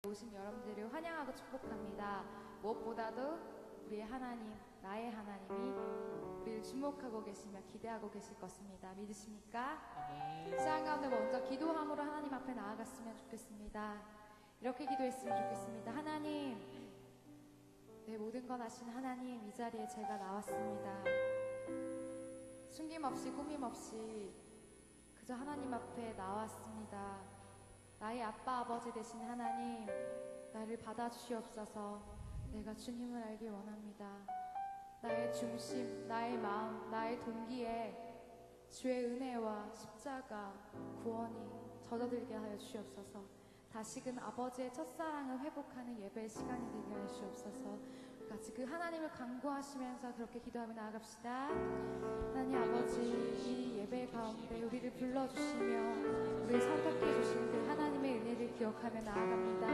오신 여러분들을 환영하고 축복합니다. 무엇보다도 우리의 하나님, 나의 하나님이 우리를 주목하고 계시며 기대하고 계실 것입니다. 믿으십니까? 시간 가운데 먼저 기도함으로 하나님 앞에 나아갔으면 좋겠습니다. 이렇게 기도했으면 좋겠습니다. 하나님, 내 모든 것 아신 하나님, 이 자리에 제가 나왔습니다. 숨김없이 꾸밈없이 그저 하나님 앞에 나왔습니다. 나의 아빠 아버지 되신 하나님, 나를 받아주시옵소서. 내가 주님을 알기 원합니다. 나의 중심, 나의 마음, 나의 동기에 주의 은혜와 십자가, 구원이 젖어들게 하여 주시옵소서. 다시금 아버지의 첫사랑을 회복하는 예배의 시간이 되게 하여 주시옵소서. 같이 그 하나님을 간구하시면서 그렇게 기도하며 나아갑시다. 하나님 아버지, 이 예배 가운데 우리를 불러주시며 우리를 선택해 주신 그 하나님의 은혜를 기억하며 나아갑니다.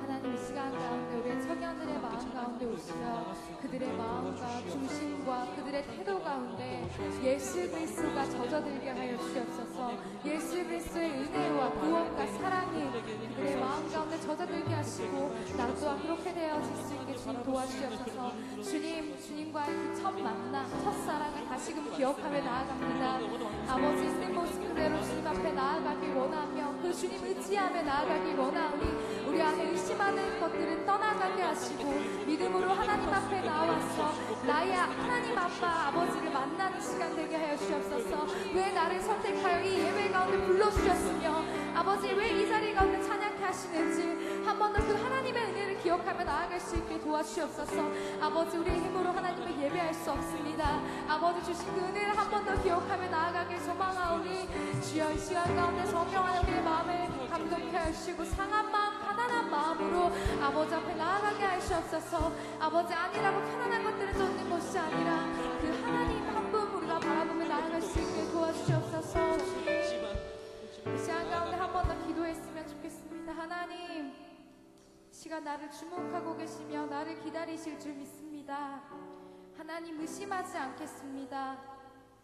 하나님, 이 시간 가운데 우리의 청년들의 마음 가운데 오시며 그들의 마음과 중심과 그들의 태도 가운데 예수 그리스도가 젖어들게 하여 주시옵소서. 예수 그리스도의 은혜와 구원과 사랑이 그들의 마음 가운데 젖어들게 하시고 나 또한 그렇게 되어질 수 있게 주님 도와주시옵소서. 주님과의 그 첫 만남, 첫사랑을 다시금 기억하며 나아갑니다. 아버지, 있는 모습 그대로 주님 앞에 나아가길 원하며 그 주님 의지하며 나아가길 원하오니 우리 안에 의심하는 것들은 떠나가게 하시고 믿음으로 하나님 앞에 나와서 나의 하나님 아빠 아버지를 만나는 시간 되게 하여 주옵소서. 왜 나를 선택하여 이 예배 가운데 불러주셨으며 아버지, 왜 이 자리 가운데 찬양케 하시는지 한 번 더 그 하나님의 은혜를 기억하며 나아갈 수 있게 도와주시옵소서. 아버지, 우리의 힘으로 하나님을 예배할 수 없습니다. 아버지 주신 그 은혜를 한 번 더 기억하며 나아가길 소망하오니 주여, 이 시간 가운데 성령하여 우리의 마음을 감동케 하시고 상한 마음, 가난한 마음으로 아버지 앞에 나아가게 하시옵소서. 아버지, 아니라고 편안한 것들을 쫓는 것이 아니라 그 하나님 한 분 우리가 바라보며 나아갈 수 있게 도와주시옵소서. 이 시간 가운데 한 번 더 기도했으면 좋겠습니다. 하나님, 시간 나를 주목하고 계시며 나를 기다리실 줄 믿습니다. 하나님, 의심하지 않겠습니다.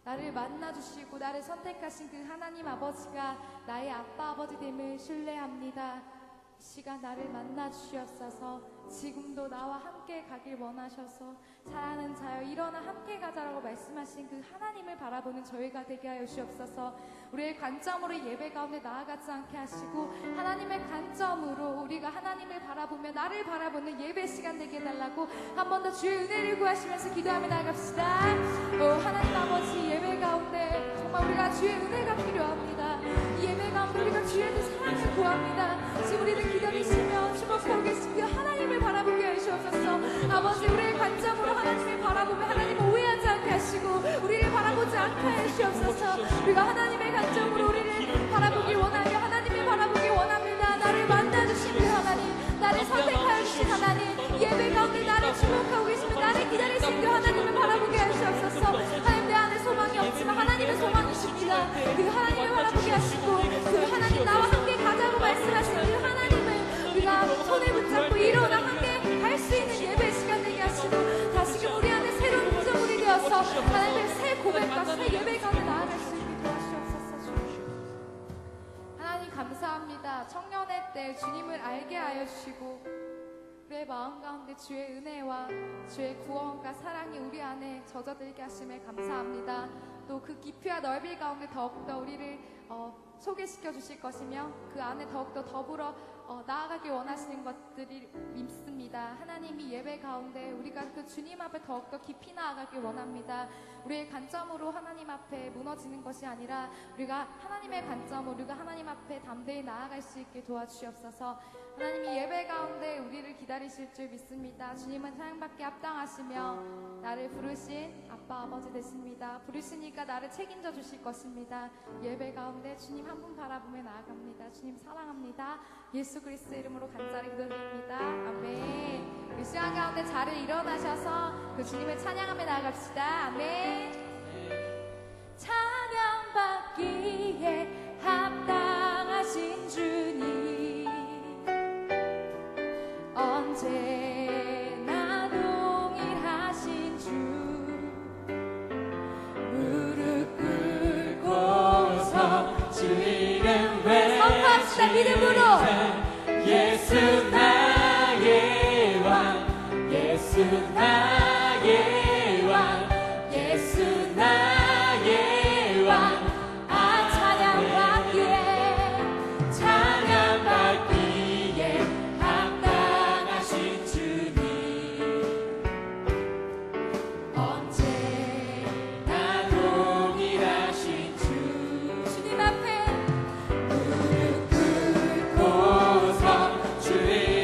나를 만나주시고 나를 선택하신 그 하나님 아버지가 나의 아빠 아버지 됨을 신뢰합니다. 이 시간 나를 만나주시옵소서. 지금도 나와 함께 가길 원하셔서 잘하는 자여 일어나 함께 가자라고 말씀하신 그 하나님을 바라보는 저희가 되게 하여 주옵소서. 우리의 관점으로 예배 가운데 나아가지 않게 하시고 하나님의 관점으로 우리가 하나님을 바라보며 나를 바라보는 예배 시간 되게 해달라고 한 번 더 주의 은혜를 구하시면서 기도하며 나아갑시다. 하나님 아버지, 예배 가운데 정말 우리가 주의 은혜가 필요합니다. 이 예배 가운데 우리가 주의 사랑을 구합니다. 지금 우리는 기다리시며 주목하고 계신 그 하나님을 바라보게 하시옵소서. 아버지, 우리의 관점으로 하나님을 바라보며 하나님을 오해하지 않게 하시고 우리를 바라보지 않게 하시옵소서. 우리가 하나님의 관점으로 우리를 바라보길 원하며 하나님을 바라보길 원합니다. 나를 만나주신 그 하나님, 나를 선택하여 주신 하나님, 예배 가운데 나를 주목하고 계시며 나를 기다리신 그 하나님을 바라보게 하시옵소서. 하나님, 내 안에 소망이 없지만 하나님의 소망이십니다. 그 하나님을 바라보게 하시고 그 하나님, 나와 함께 가자고 말씀하신 그 하나님을 우리가 손을 붙잡고 일어나 함께 갈 수 있는 예배 시간 되게 하시고 다시금 우리 안에 새로운 구조물이 되어서 하나님의 새 고백과 새 예배 가운데 나아갈 수 있게 도와주옵소서. 하나님, 감사합니다. 청년의 때 주님을 알게 하여 주시고 우리의 마음 가운데 주의 은혜와 주의 구원과 사랑이 우리 안에 젖어들게 하심에 감사합니다. 또 그 깊이와 넓이 가운데 더욱더 우리를 소개시켜 주실 것이며 그 안에 더욱더 더불어 나아가길 원하시는 것들이 믿습니다. 하나님이 예배 가운데 우리가 그 주님 앞에 더욱더 깊이 나아가길 원합니다. 우리의 관점으로 하나님 앞에 무너지는 것이 아니라 우리가 하나님의 관점으로 우리가 하나님 앞에 담대히 나아갈 수 있게 도와주시옵소서. 하나님이 예배 가운데 우리를 기다리실 줄 믿습니다. 주님은 사랑받게 합당하시며 나를 부르신 아빠 아버지 되십니다. 부르시니까 나를 책임져 주실 것입니다. 예배 가운데 주님 한 분 바라보며 나아갑니다. 주님 사랑합니다. 예수 그리스도의 이름으로 간절히 기도드립니다. 아멘. 우리 시간 가운데 자리에 일어나셔서 그 주님을 찬양하며 나아갑시다. 아멘. 찬양받기에 합당하신 주님, 언제나 동일하신 주, 무릎 꿇고서 주 이름 외치는 믿음으로 예수 주님 앞에 무릎 꿇고서 주의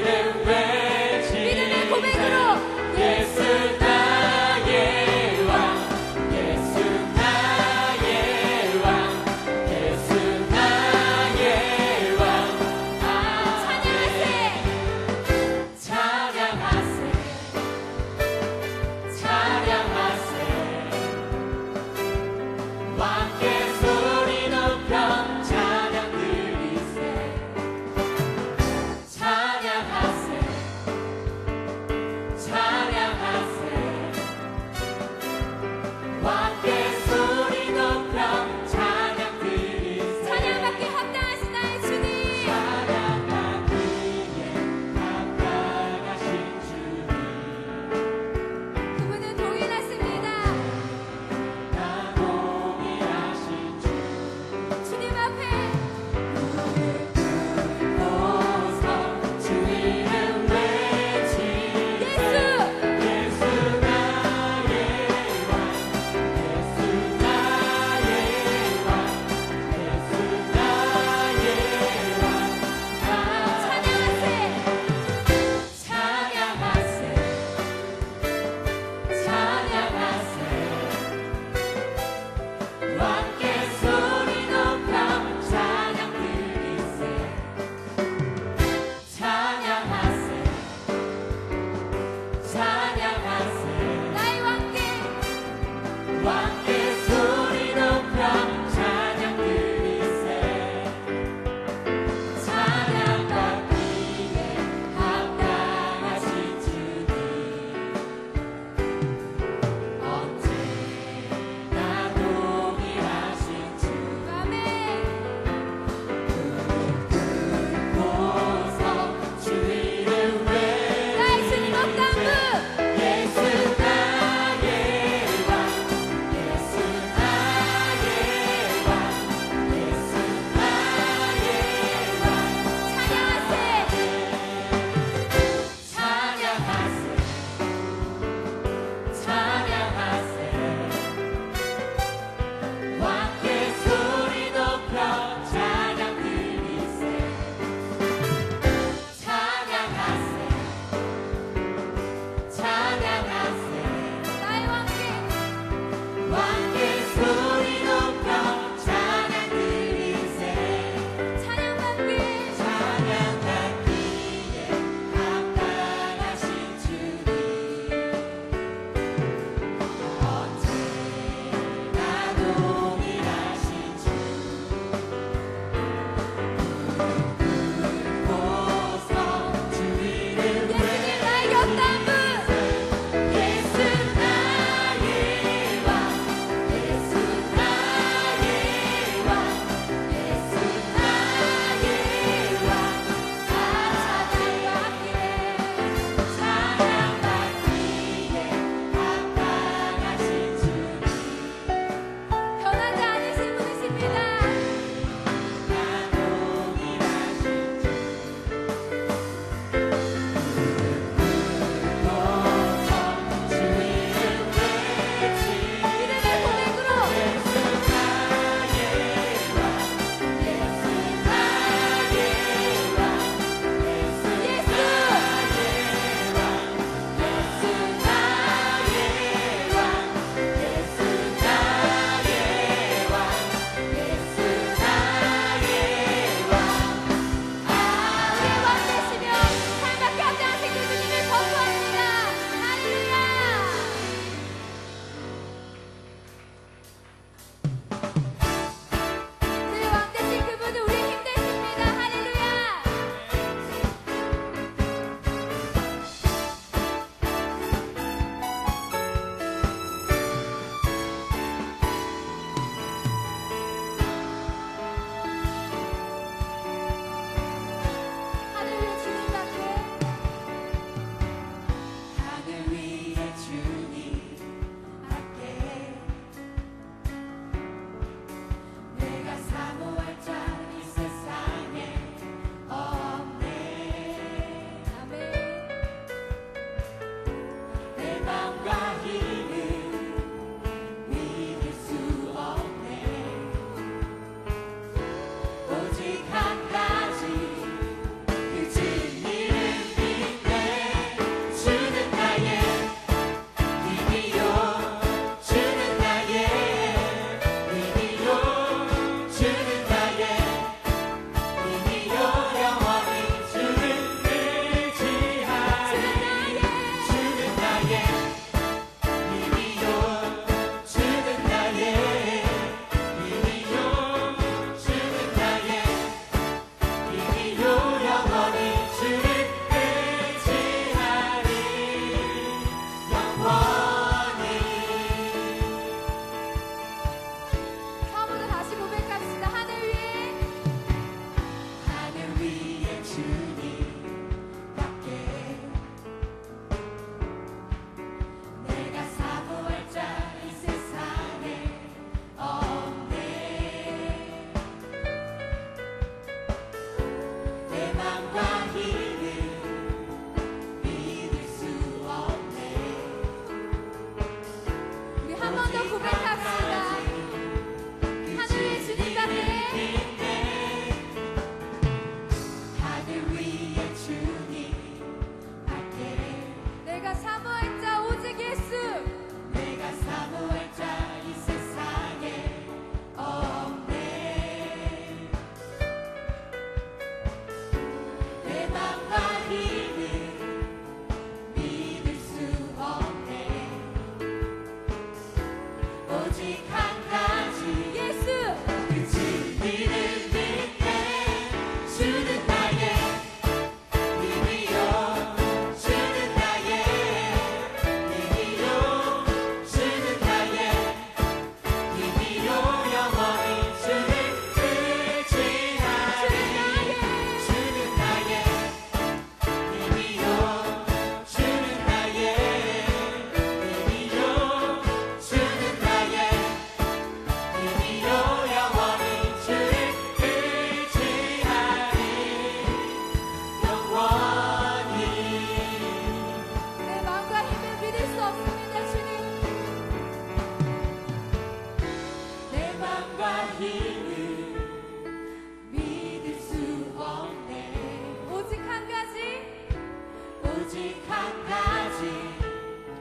오직 한 가지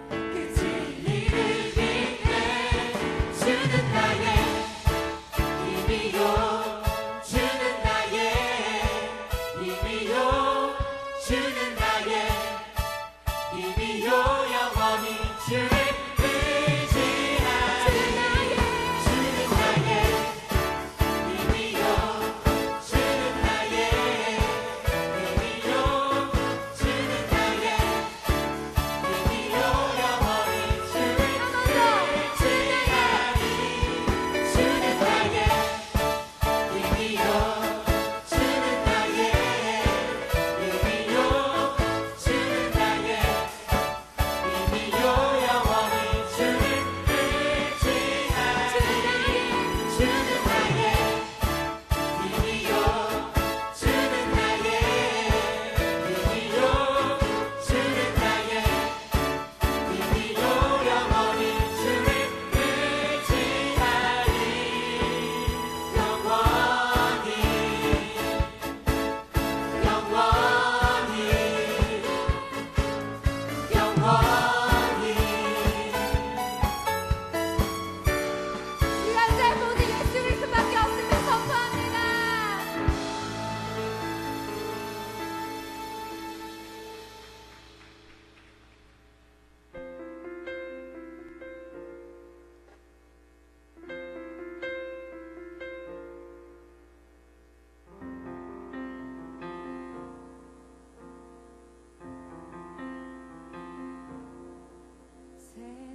그 진리를 빛내주는 나의 힘이요 주는 나의 힘이요 주는 나의 힘이요 영원히 주를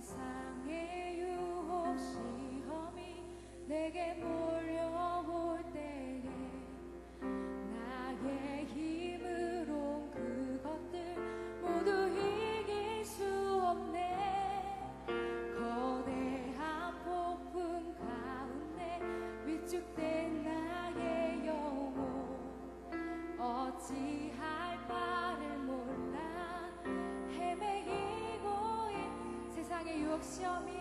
세상의 유혹 시험이 내게 몰려올 때에 나의 힘으론 그것들 모두 이길 수 없네. 거대한 폭풍 가운데 위축된 나의 영혼 어찌할 바를 몰라 헤매이고 세상의 유혹 시험이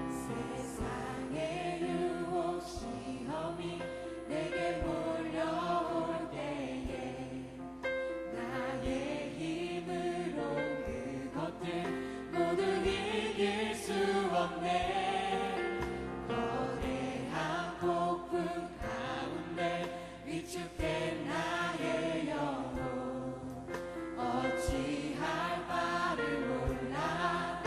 세상의 유혹 시험이 내게 몰려올 때에 나의 힘으로 그것들 모두 이길 수 없네. 거대한 폭풍 가운데 위축된 나의 영혼 어찌할 바를 몰라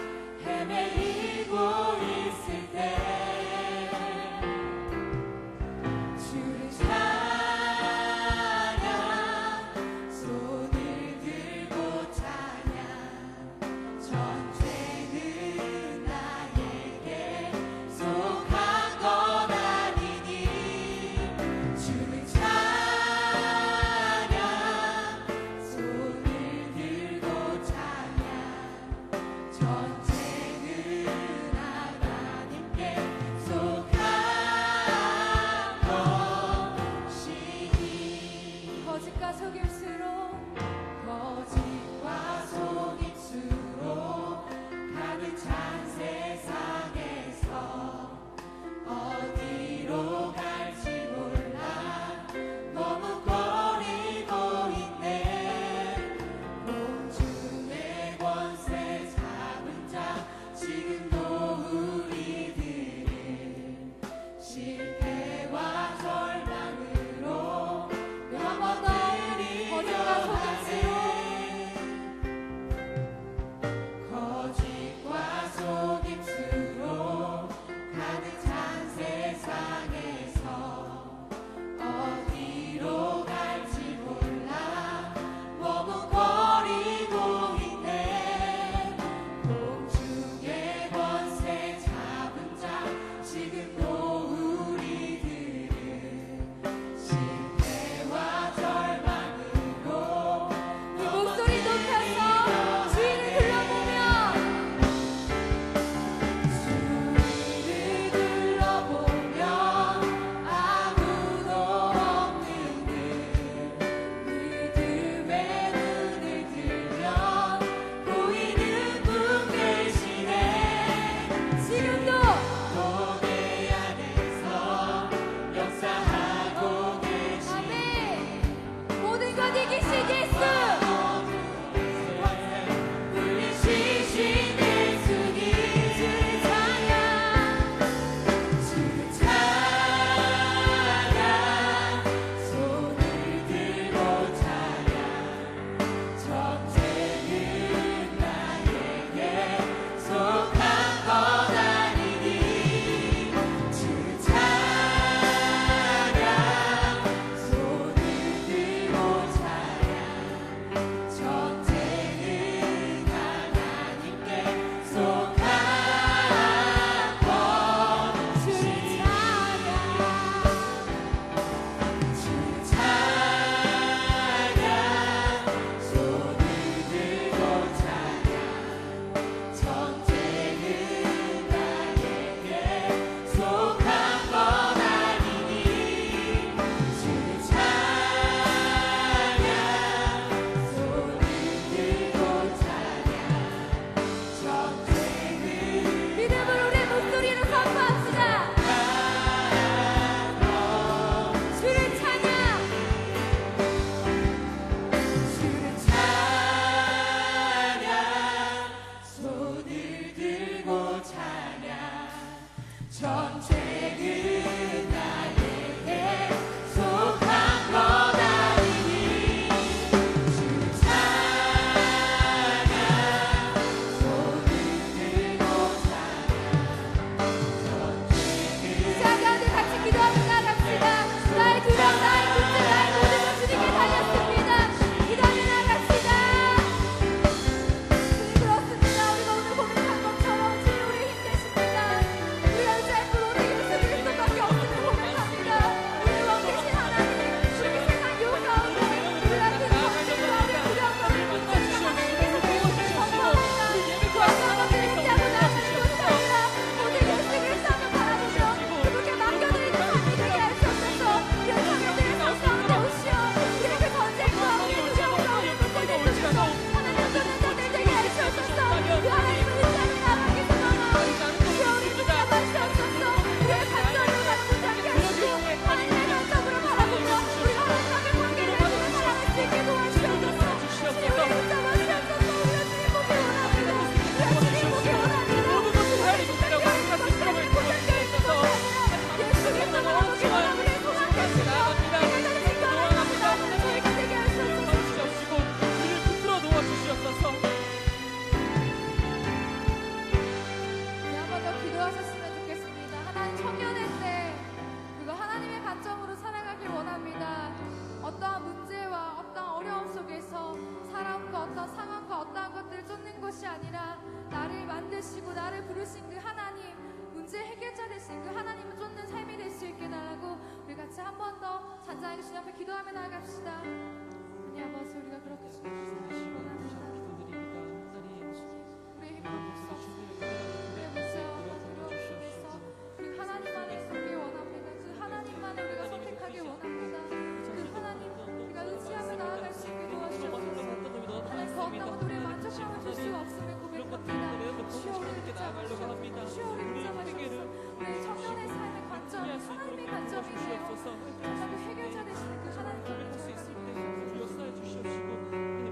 만족함을 줄 수가 없음을 고백합니다. 주여 우리를 붙잡으시옵소서. 주여 우리를 붙잡으시옵소서. 우리 청년의 삶의 관점, 하나님의 관점이세요. 정말 그 해결자 되시는 그 하나님께 할수 있을 때 주여 쌓여 주시옵시고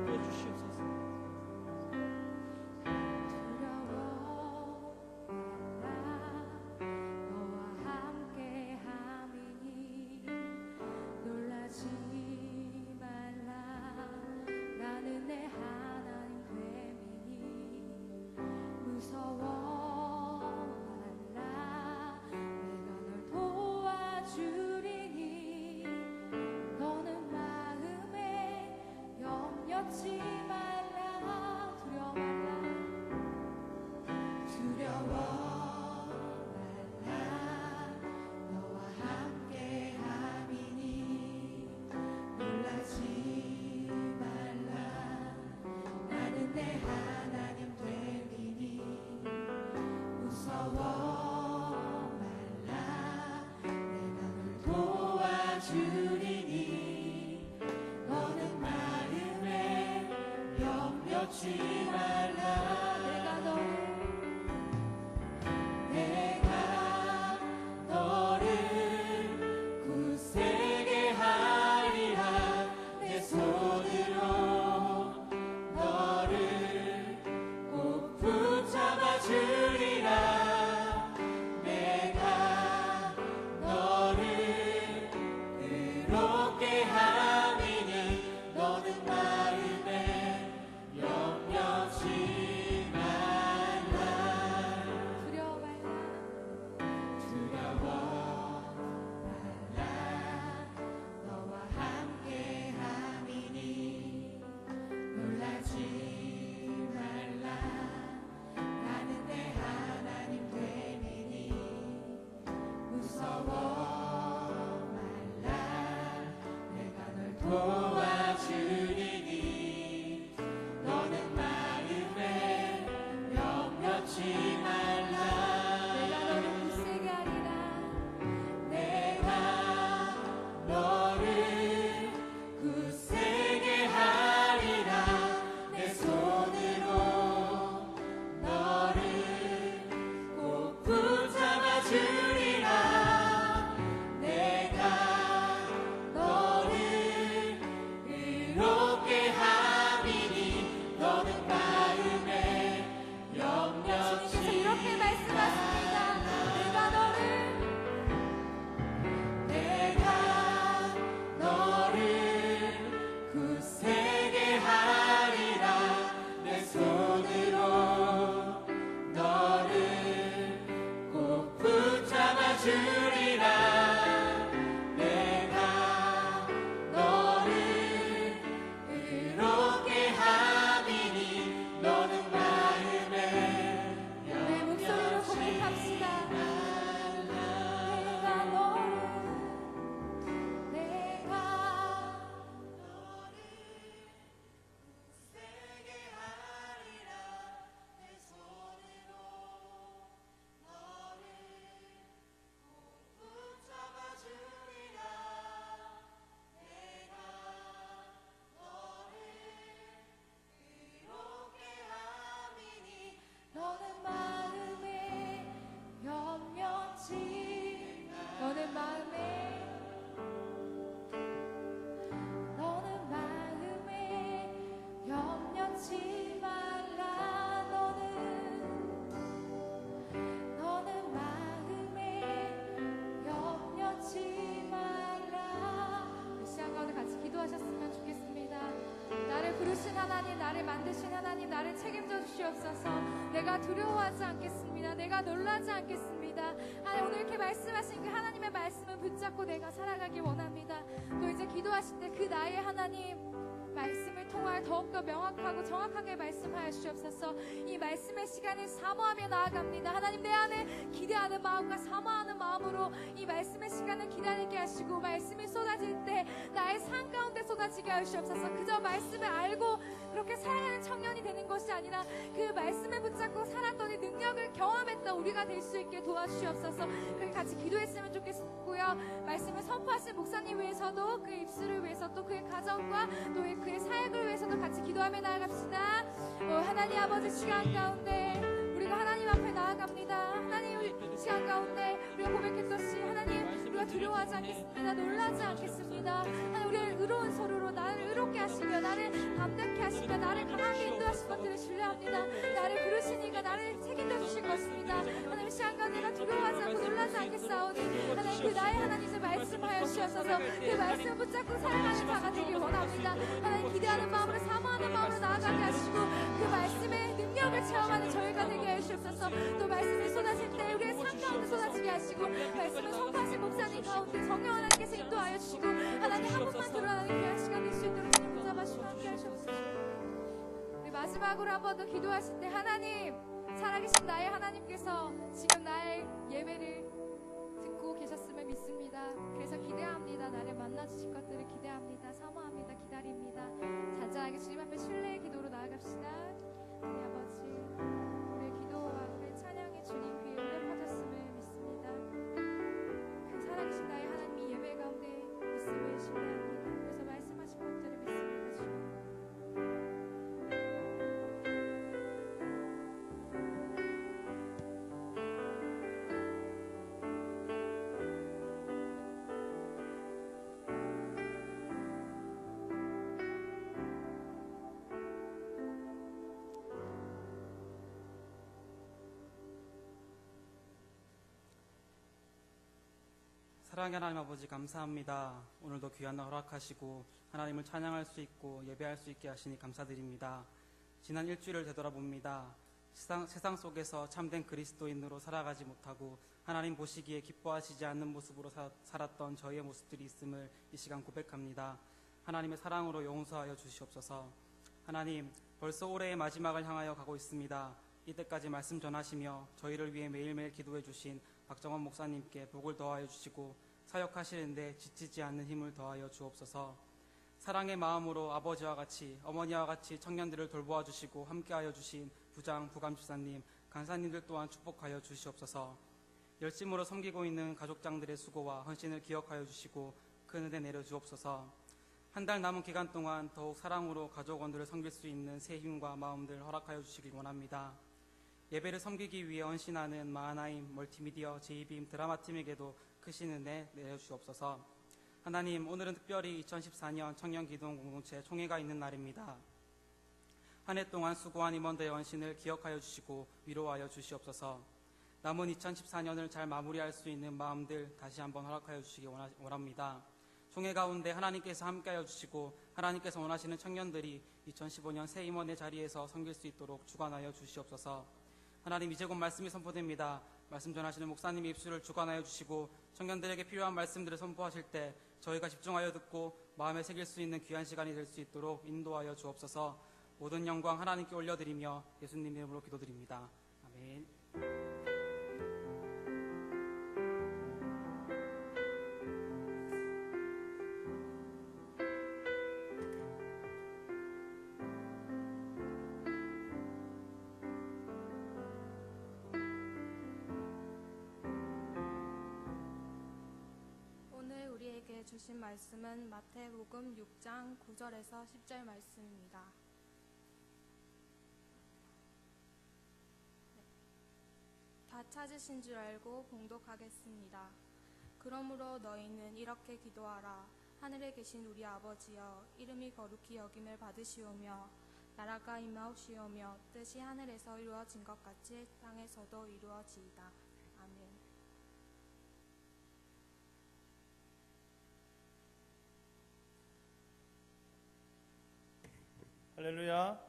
부어 주시옵소서. 두려워 말라 너와 함께 함이니 놀라지 말라 나는 내 하나님 됨이니 무서워 말라 내가 널 도와주리니 너는 마음에 염려치 말라 두려워 말라 두려워 말라 너와 함께 함이니 놀라지 말라 나는 내 하나님 됨이니 무서워 말라 내가 널 도와주리니 너는 마음에 염려치 말라 내가 너를 굳세게 하리라 내 손으로 너를 꼭 붙잡아 주리라 내가 너를 의롭게 함이니 너는 마음에 염려치 말라 두려워 말라 너와 함께 함이니 놀라지 말라 나는 내 하나님 됨이니 무서워 말라 내가 널 도와주리니 너는 마음에 염려치 말라 내가 너를 굳세게 하리라 내가 너를 굳세게 하리라 내 손으로 너를 꼭 붙잡아 주리라 내가 너를 의롭게 함이니 너는 마음에 염려치 주님께서 이렇게 말씀하십니다. 내가 너를 굳세게 하리라 내 손으로 너를 꼭 붙잡아 주리라 내가 너를 의롭게 함이니 너는 마음에 내 목소리로 고백합시다. 내가 너를 굳세게 하리라 내 손으로 너를 꼭 붙잡아 주리라 내가 너를 의롭게 함이니 너는 마음에 염려치 너는 마음에 염려치 말라 너는 마음에 염려치 말라 이 시간 가운데 같이 기도하셨으면 좋겠습니다. 나를 부르신 하나님 나를 만드신 하나님 나를 책임져 주시옵소서. 내가 두려워하지 않겠습니다. 내가 놀라지 않겠습니다. 하나님 오늘 이렇게 말씀하신 그 하나님의 말씀을 붙잡고 내가 살아가길 원합니다. 또 이제 기도하실 때 그 나의 하나님 말씀을 통하여 더욱더 명확하고 정확하게 말씀하여 주시옵소서. 이 말씀의 시간을 사모하며 나아갑니다. 하나님 내 안에 기대하는 마음과 사모하는 마음으로 이 말씀의 시간을 기다리게 하시고 말씀이 쏟아질 때 나의 삶 가운데 쏟아지게 하시옵소서. 그저 말씀을 알고 그렇게 살아가는 청년이 되는 것이 아니라 그 말씀을 붙잡고 살았더니 능력을 경험했던 우리가 될 수 있게 도와주시옵소서. 그렇게 같이 기도했으면 좋겠고요. 말씀을 선포하신 목사님 위해서도 그의 입술을 위해서 또 그의 가정과 또 그의 사역을 위해서도 같이 기도하며 나아갑시다. 하나님 아버지 시간 가운데 우리가 하나님 앞에 나아갑니다. 하나님 시간 가운데 우리가 고백했듯이 하나님 우리가 두려워하지 않겠습니다. 놀라지 않겠습니다. 하나님 우리를 의로운 소리로 나를 의롭게 하시며 나를 담대케 하시며 나를 강하게 인도하실 것들을 신뢰합니다. 나를 부르시니까 나를 책임져 주실 것입니다. 하나님 시간 가운데 내가 두려워하지 않고 놀라지 않겠사오니 하나님 그 나의 하나님의 말씀하여 주셔서 그 말씀을 붙잡고 살아가는 자가 되길 원합니다. 하나님 기대하는 마음으로 사모하는 마음으로 나아가게 하시고 그 말씀의 능력을 체험하는 저희가 되게 하시옵소서. 또 말씀이 쏟아질 때 우리의 삶 가운데 쏟아지게 하시고 말씀을 선포하신 목사님 가운데 성령 하나님께서 인도하여 주시고 하나님 한 분만 드러나는 귀한 시간 될 수 있도록 주님 붙잡아주시고 함께 하시옵소서. 우리 마지막으로 한 번 더 기도하실 때 하나님 살아계신 나의 하나님께서 지금 나의 예배를 듣고 계셨음을 믿습니다. 그래서 기대합니다. 나를 만나주실 것들을 기대합니다. 사모합니다. 기다립니다. 잔잔하게 주님 앞에 신뢰의 기도로 나아갑시다. 우리 아버지 우리의 기도와 우리의 찬양이 주님 귀에 울려 퍼졌음을 믿습니다. 그 살아계신 나의 하나님이 예배 가운데 있음을 신뢰합니다. 그래서 말씀하신 것들을 믿습니다. 주님. 사랑의 하나님 아버지 감사합니다. 오늘도 귀한 날 허락하시고 하나님을 찬양할 수 있고 예배할 수 있게 하시니 감사드립니다. 지난 일주일을 되돌아봅니다. 세상 속에서 참된 그리스도인으로 살아가지 못하고 하나님 보시기에 기뻐하시지 않는 모습으로 살았던 저희의 모습들이 있음을 이 시간 고백합니다. 하나님의 사랑으로 용서하여 주시옵소서. 하나님, 벌써 올해의 마지막을 향하여 가고 있습니다. 이때까지 말씀 전하시며 저희를 위해 매일매일 기도해 주신 박정원 목사님께 복을 더하여 주시고 사역하시는데 지치지 않는 힘을 더하여 주옵소서. 사랑의 마음으로 아버지와 같이 어머니와 같이 청년들을 돌보아 주시고 함께하여 주신 부장, 부감 집사님, 간사님들 또한 축복하여 주시옵소서. 열심으로 섬기고 있는 가족장들의 수고와 헌신을 기억하여 주시고 큰 은혜 내려 주옵소서. 한 달 남은 기간 동안 더욱 사랑으로 가족원들을 섬길 수 있는 새 힘과 마음들 허락하여 주시길 원합니다. 예배를 섬기기 위해 헌신하는 마하나임 멀티미디어 제이빔 드라마팀에게도 크신 은혜 내려주옵소서. 하나님, 오늘은 특별히 2014년 청년기도공동체 총회가 있는 날입니다. 한 해 동안 수고한 임원들의 헌신을 기억하여 주시고 위로하여 주시옵소서. 남은 2014년을 잘 마무리할 수 있는 마음들 다시 한번 허락하여 주시기 원합니다. 총회 가운데 하나님께서 함께하여 주시고 하나님께서 원하시는 청년들이 2015년 새 임원의 자리에서 섬길 수 있도록 주관하여 주시옵소서. 하나님, 이제 곧 말씀이 선포됩니다. 말씀 전하시는 목사님의 입술을 주관하여 주시고 청년들에게 필요한 말씀들을 선포하실 때 저희가 집중하여 듣고 마음에 새길 수 있는 귀한 시간이 될 수 있도록 인도하여 주옵소서. 모든 영광 하나님께 올려드리며 예수님 이름으로 기도드립니다. 아멘. 주신 말씀은 마태복음 6장 9절에서 10절 말씀입니다. 다 찾으신 줄 알고 봉독하겠습니다. 그러므로 너희는 이렇게 기도하라. 하늘에 계신 우리 아버지여, 이름이 거룩히 여김을 받으시오며 나라가 임하옵시오며 뜻이 하늘에서 이루어진 것 같이 땅에서도 이루어지이다. 아멘. 할렐루야.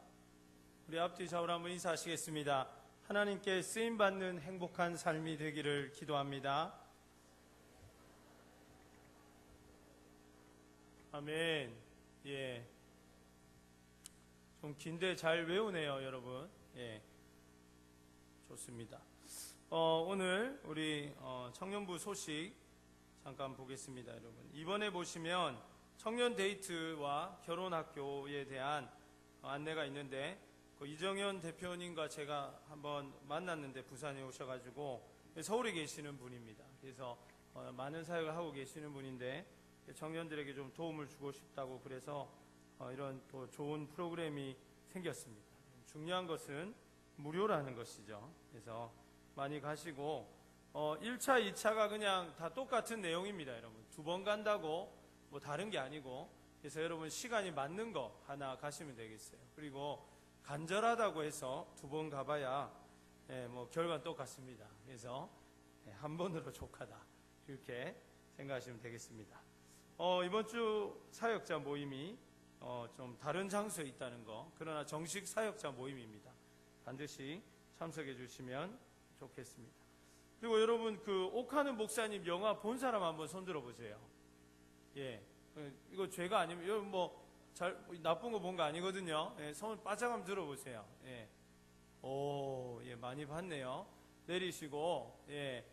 우리 앞뒤 좌우로 한번 인사하시겠습니다. 하나님께 쓰임받는 행복한 삶이 되기를 기도합니다. 아멘. 예. 좀 긴데 잘 외우네요, 여러분. 예. 좋습니다. 오늘 우리 청년부 소식 잠깐 보겠습니다, 여러분. 이번에 보시면 청년 데이트와 결혼학교에 대한 안내가 있는데, 이정현 대표님과 제가 한번 만났는데 부산에 오셔가지고 서울에 계시는 분입니다. 그래서 많은 사역을 하고 계시는 분인데 청년들에게 좀 도움을 주고 싶다고 그래서 이런 또 좋은 프로그램이 생겼습니다. 중요한 것은 무료라는 것이죠. 그래서 많이 가시고 1차, 2차가 그냥 다 똑같은 내용입니다. 여러분 2번 간다고 뭐 다른 게 아니고, 그래서 여러분 시간이 맞는 거 하나 가시면 되겠어요. 그리고 간절하다고 해서 2번 가봐야 뭐 결과는 똑같습니다. 그래서 한 번으로 족하다 이렇게 생각하시면 되겠습니다. 이번 주 사역자 모임이 좀 다른 장소에 있다는 거, 그러나 정식 사역자 모임입니다. 반드시 참석해 주시면 좋겠습니다. 그리고 여러분 그 옥하는 목사님 영화 본 사람 한번 손 들어 보세요. 예, 이거 죄가 아니면 여러분 뭐 나쁜 거 본 거 아니거든요. 예, 손 바짝 한번 들어보세요. 예, 오, 예, 많이 봤네요. 내리시고, 예,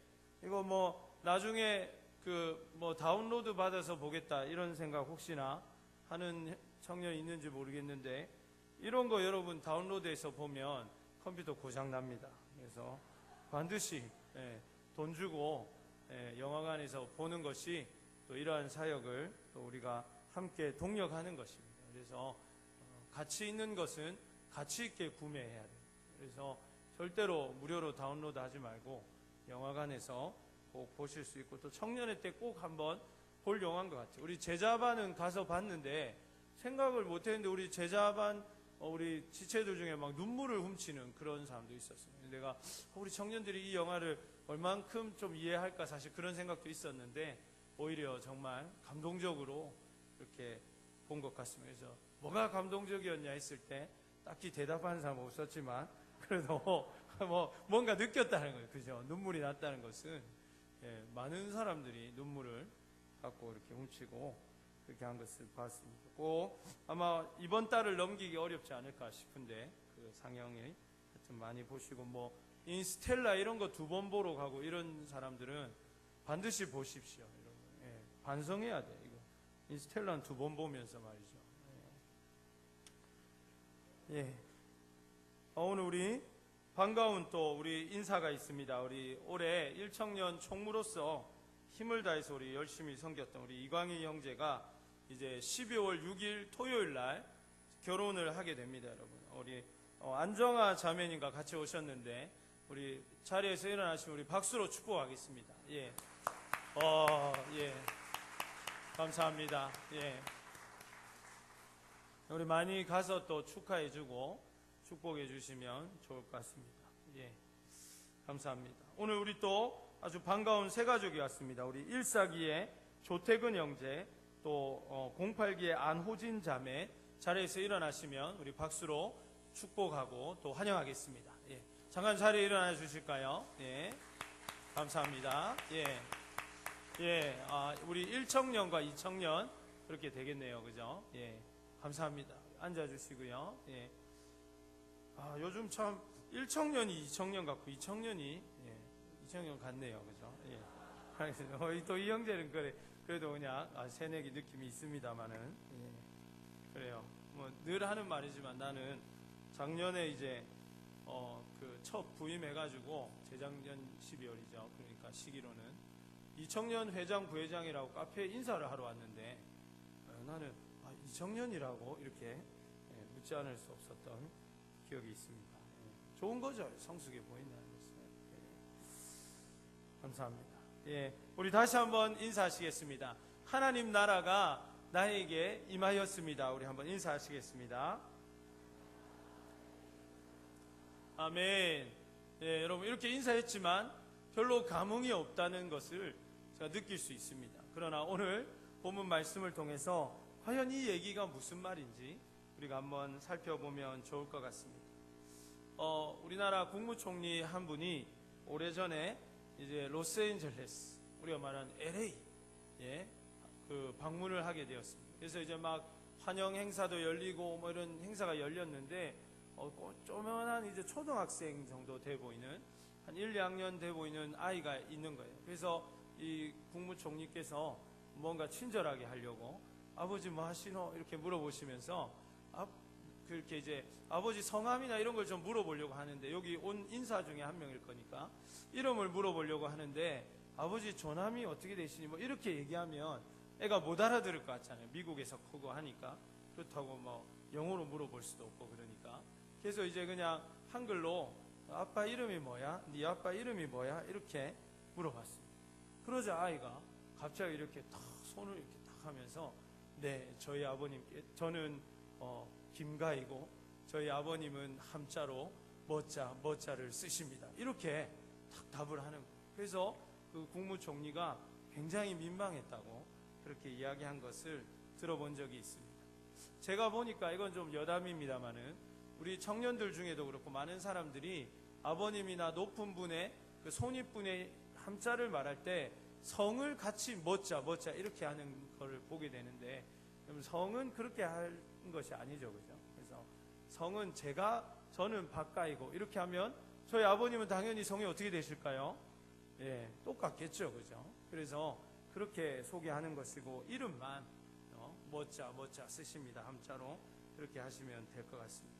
이거 뭐 나중에 그 뭐 다운로드 받아서 보겠다 이런 생각 혹시나 하는 청년이 있는지 모르겠는데, 이런 거 여러분 다운로드해서 보면 컴퓨터 고장 납니다. 그래서 반드시 돈 주고 영화관에서 보는 것이 또 이러한 사역을 또 우리가 함께 동력하는 것입니다. 그래서 가치 있는 것은 가치 있게 구매해야 돼요. 그래서 절대로 무료로 다운로드 하지 말고 영화관에서 꼭 보실 수 있고, 또 청년회 때 꼭 한번 볼 영화인 것 같아요. 우리 제자반은 가서 봤는데 생각을 못했는데 우리 제자반 우리 지체들 중에 막 눈물을 훔치는 그런 사람도 있었어요. 내가 우리 청년들이 이 영화를 얼만큼 좀 이해할까 사실 그런 생각도 있었는데, 오히려 정말 감동적으로 이렇게 본 것 같습니다. 그래서 뭐가 감동적이었냐 했을 때 딱히 대답하는 사람 없었지만 그래도 뭐 뭔가 느꼈다는 거예요. 그죠? 눈물이 났다는 것은 많은 사람들이 눈물을 갖고 이렇게 훔치고 그렇게 한 것을 봤습니다. 꼭 아마 이번 달을 넘기기 어렵지 않을까 싶은데 그 상영이 하여튼 많이 보시고, 뭐 인스텔라 이런 거 2번 보러 가고 이런 사람들은 반드시 보십시오. 여러분. 반성해야 돼. 이거 인스텔라는 2번 보면서 말이죠. 오늘 우리 반가운 또 우리 인사가 있습니다. 우리 올해 1청년 총무로서 힘을 다해서 우리 열심히 섬겼던 우리 이광희 형제가 이제 12월 6일 토요일 날 결혼을 하게 됩니다. 여러분, 우리 안정아 자매님과 같이 오셨는데 우리 자리에서 일어나시면 우리 박수로 축복하겠습니다. 예, 예, 감사합니다. 예, 우리 많이 가서 또 축하해주고 축복해 주시면 좋을 것 같습니다. 예, 감사합니다. 오늘 우리 또 아주 반가운 새 가족이 왔습니다. 우리 142의 조태근 형제, 또 08기의 안호진 자매, 자리에서 일어나시면 우리 박수로 축복하고 또 환영하겠습니다. 예, 잠깐 자리에 일어나 주실까요? 예, 감사합니다. 예, 예, 우리 1청년과 2청년 그렇게 되겠네요. 그죠? 예, 감사합니다. 앉아 주시고요. 예. 요즘 참 1청년이 2청년 같고 2청년이 2청년 같네요. 그죠? 예. 또 이 형제는 그래도 그냥 새내기 느낌이 있습니다만은, 예. 그래요. 뭐 늘 하는 말이지만 나는 작년에 이제 그 첫 부임해가지고 재작년 12월이죠. 그러니까 시기로는 2청년 회장 부회장이라고 카페에 인사를 하러 왔는데 나는 2청년이라고 이렇게 묻지 않을 수 없었던 기억이 있습니다. 좋은 거죠. 성숙해 보인다는 것은. 감사합니다. 예, 우리 다시 한번 인사하시겠습니다. 하나님 나라가 나에게 임하였습니다. 우리 한번 인사하시겠습니다. 아멘. 예, 여러분 이렇게 인사했지만 별로 감흥이 없다는 것을 제가 느낄 수 있습니다. 그러나 오늘 본문 말씀을 통해서 과연 이 얘기가 무슨 말인지 우리가 한번 살펴보면 좋을 것 같습니다. 우리나라 국무총리 한 분이 오래전에 이제 로스앤젤레스, 우리가 말하는 LA, 그 방문을 하게 되었습니다. 그래서 이제 막 환영 행사도 열리고 뭐 이런 행사가 열렸는데, 조그만한 이제 초등학생 정도 돼 보이는, 한 1, 2학년 돼 보이는 아이가 있는 거예요. 그래서 이 국무총리께서 뭔가 친절하게 하려고 아버지 뭐 하시노? 이렇게 물어보시면서 그렇게 이제 아버지 성함이나 이런 걸 좀 물어보려고 하는데, 여기 온 인사 중에 한 명일 거니까 이름을 물어보려고 하는데, 아버지 조남이 어떻게 되시니? 뭐 이렇게 얘기하면 애가 못 알아들을 것 같잖아요. 미국에서 크고 하니까. 그렇다고 뭐 영어로 물어볼 수도 없고, 그러니까 그래서 이제 그냥 한글로 아빠 이름이 뭐야? 네 아빠 이름이 뭐야? 이렇게 물어봤습니다. 그러자 아이가 갑자기 이렇게 탁 손을 이렇게 딱 하면서 네, 저희 아버님께 저는 김가이고 저희 아버님은 함자로 멋자를 쓰십니다. 이렇게 딱 답을 하는 거예요. 그래서 그 국무총리가 굉장히 민망했다고 그렇게 이야기한 것을 들어본 적이 있습니다. 제가 보니까 이건 좀 여담입니다만은 우리 청년들 중에도 그렇고 많은 사람들이 아버님이나 높은 분의 그 손윗분의 함자를 말할 때 성을 같이 멋자 이렇게 하는 것을 보게 되는데 성은 그렇게 하는 것이 아니죠, 그죠? 그래서 성은 저는 박가이고 이렇게 하면 저희 아버님은 당연히 성이 어떻게 되실까요? 예, 똑같겠죠, 그죠? 그래서 그렇게 소개하는 것이고 이름만 멋자 쓰십니다. 함자로 그렇게 하시면 될 것 같습니다.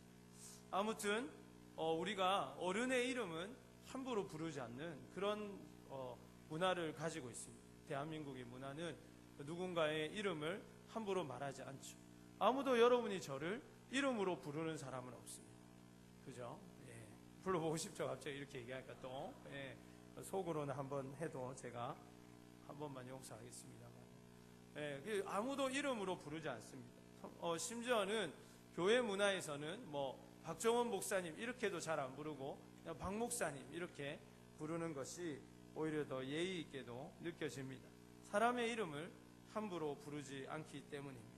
아무튼 우리가 어른의 이름은 함부로 부르지 않는 그런 문화를 가지고 있습니다. 대한민국의 문화는 누군가의 이름을 함부로 말하지 않죠. 아무도 여러분이 저를 이름으로 부르는 사람은 없습니다. 그죠? 예. 불러보고 싶죠. 갑자기 이렇게 얘기하니까 또 예. 속으로는 한번 해도 제가 한 번만 용서하겠습니다만 예. 아무도 이름으로 부르지 않습니다. 심지어는 교회 문화에서는 뭐 박정원 목사님 이렇게도 잘 안 부르고 그냥 박 목사님 이렇게 부르는 것이 오히려 더 예의 있게도 느껴집니다. 사람의 이름을 함부로 부르지 않기 때문입니다.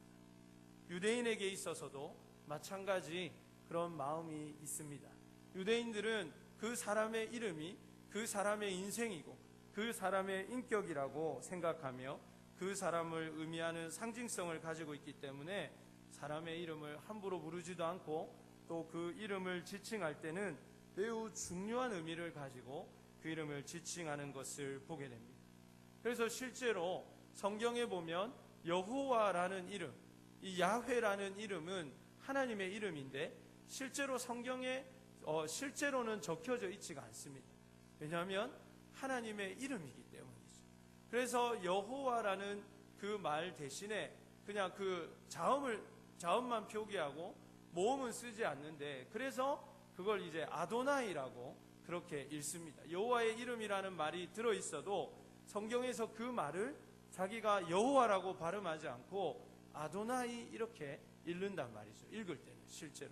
유대인에게 있어서도 마찬가지 그런 마음이 있습니다. 유대인들은 그 사람의 이름이 그 사람의 인생이고 그 사람의 인격이라고 생각하며 그 사람을 의미하는 상징성을 가지고 있기 때문에 사람의 이름을 함부로 부르지도 않고 또 그 이름을 지칭할 때는 매우 중요한 의미를 가지고 그 이름을 지칭하는 것을 보게 됩니다. 그래서 실제로 성경에 보면 여호와라는 이름, 이 야훼라는 이름은 하나님의 이름인데 실제로 성경에 실제로는 적혀져 있지가 않습니다. 왜냐하면 하나님의 이름이기 때문이죠. 그래서 여호와라는 그 말 대신에 그냥 그 자음만 표기하고 모음은 쓰지 않는데 그래서 그걸 이제 아도나이라고 그렇게 읽습니다. 여호와의 이름이라는 말이 들어있어도 성경에서 그 말을 자기가 여호와라고 발음하지 않고 아도나이 이렇게 읽는단 말이죠. 읽을 때는 실제로.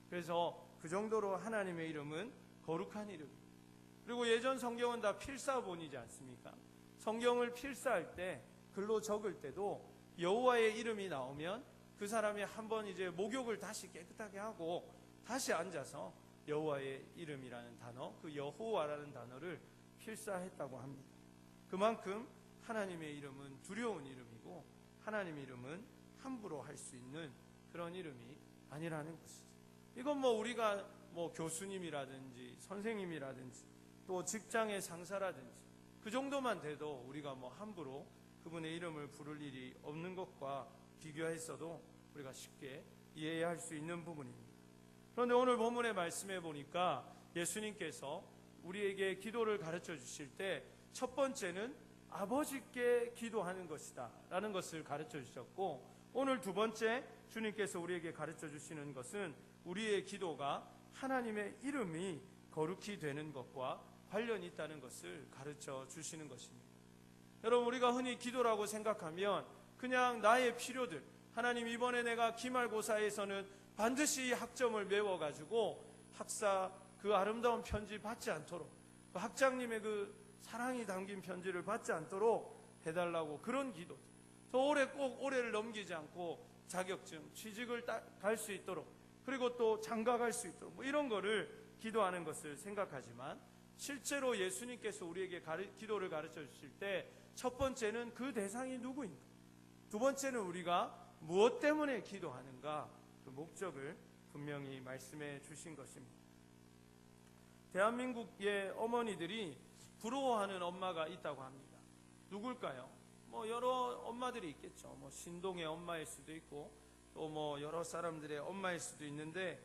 그래서 그 정도로 하나님의 이름은 거룩한 이름입니다. 그리고 예전 성경은 다 필사본이지 않습니까? 성경을 필사할 때 글로 적을 때도 여호와의 이름이 나오면 그 사람이 한번 이제 목욕을 다시 깨끗하게 하고 다시 앉아서 여호와의 이름이라는 단어, 그 여호와라는 단어를 필사했다고 합니다. 그만큼 하나님의 이름은 두려운 이름이고 하나님의 이름은 함부로 할 수 있는 그런 이름이 아니라는 것이죠. 이건 뭐 우리가 뭐 교수님이라든지 선생님이라든지 또 직장의 상사라든지 그 정도만 돼도 우리가 뭐 함부로 그분의 이름을 부를 일이 없는 것과 비교했어도 우리가 쉽게 이해할 수 있는 부분입니다. 그런데 오늘 본문의 말씀에 보니까 예수님께서 우리에게 기도를 가르쳐 주실 때 첫 번째는 아버지께 기도하는 것이다 라는 것을 가르쳐 주셨고 오늘 두 번째 주님께서 우리에게 가르쳐 주시는 것은 우리의 기도가 하나님의 이름이 거룩히 되는 것과 관련이 있다는 것을 가르쳐 주시는 것입니다. 여러분 우리가 흔히 기도라고 생각하면 그냥 나의 필요들 하나님 이번에 내가 기말고사에서는 반드시 학점을 메워가지고 학사 그 아름다운 편지 받지 않도록 그 학장님의 그 사랑이 담긴 편지를 받지 않도록 해달라고 그런 기도 저 올해 꼭 올해를 넘기지 않고 자격증 취직을 갈 수 있도록 그리고 또 장가 갈 수 있도록 뭐 이런 거를 기도하는 것을 생각하지만 실제로 예수님께서 우리에게 기도를 가르쳐 주실 때 첫 번째는 그 대상이 누구인가 두 번째는 우리가 무엇 때문에 기도하는가 그 목적을 분명히 말씀해 주신 것입니다. 대한민국의 어머니들이 부러워하는 엄마가 있다고 합니다. 누굴까요? 뭐 여러 엄마들이 있겠죠. 뭐 신동의 엄마일 수도 있고 또 뭐 여러 사람들의 엄마일 수도 있는데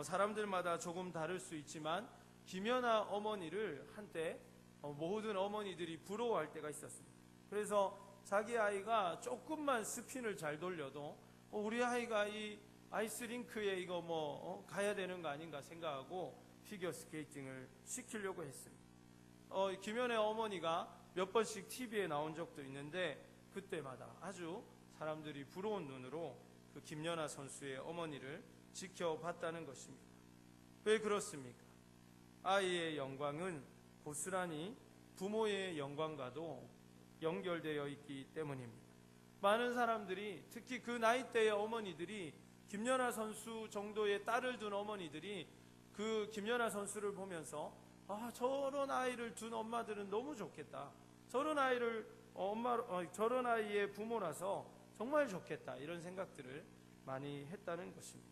사람들마다 조금 다를 수 있지만 김연아 어머니를 한때 모든 어머니들이 부러워할 때가 있었습니다. 그래서 자기 아이가 조금만 스핀을 잘 돌려도 우리 아이가 이 아이스링크에 이거 가야 되는 거 아닌가 생각하고 피겨 스케이팅을 시키려고 했습니다. 김연의 어머니가 몇 번씩 TV에 나온 적도 있는데 그때마다 아주 사람들이 부러운 눈으로 그 김연아 선수의 어머니를 지켜봤다는 것입니다. 왜 그렇습니까? 아이의 영광은 고스란히 부모의 영광과도 연결되어 있기 때문입니다. 많은 사람들이, 특히 그 나이대의 어머니들이, 김연아 선수 정도의 딸을 둔 어머니들이 그 김연아 선수를 보면서 저런 아이를 둔 엄마들은 너무 좋겠다. 저런 저런 아이의 부모라서 정말 좋겠다. 이런 생각들을 많이 했다는 것입니다.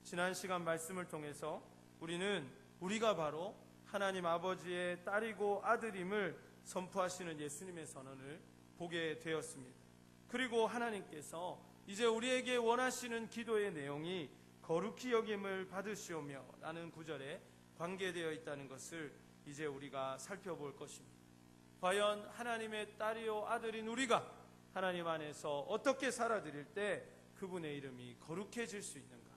지난 시간 말씀을 통해서 우리는 우리가 바로 하나님 아버지의 딸이고 아들임을 선포하시는 예수님의 선언을 보게 되었습니다. 그리고 하나님께서 이제 우리에게 원하시는 기도의 내용이 거룩히 여김을 받으시오며 라는 구절에 관계되어 있다는 것을 이제 우리가 살펴볼 것입니다. 과연 하나님의 딸이요 아들인 우리가 하나님 안에서 어떻게 살아드릴 때 그분의 이름이 거룩해질 수 있는가,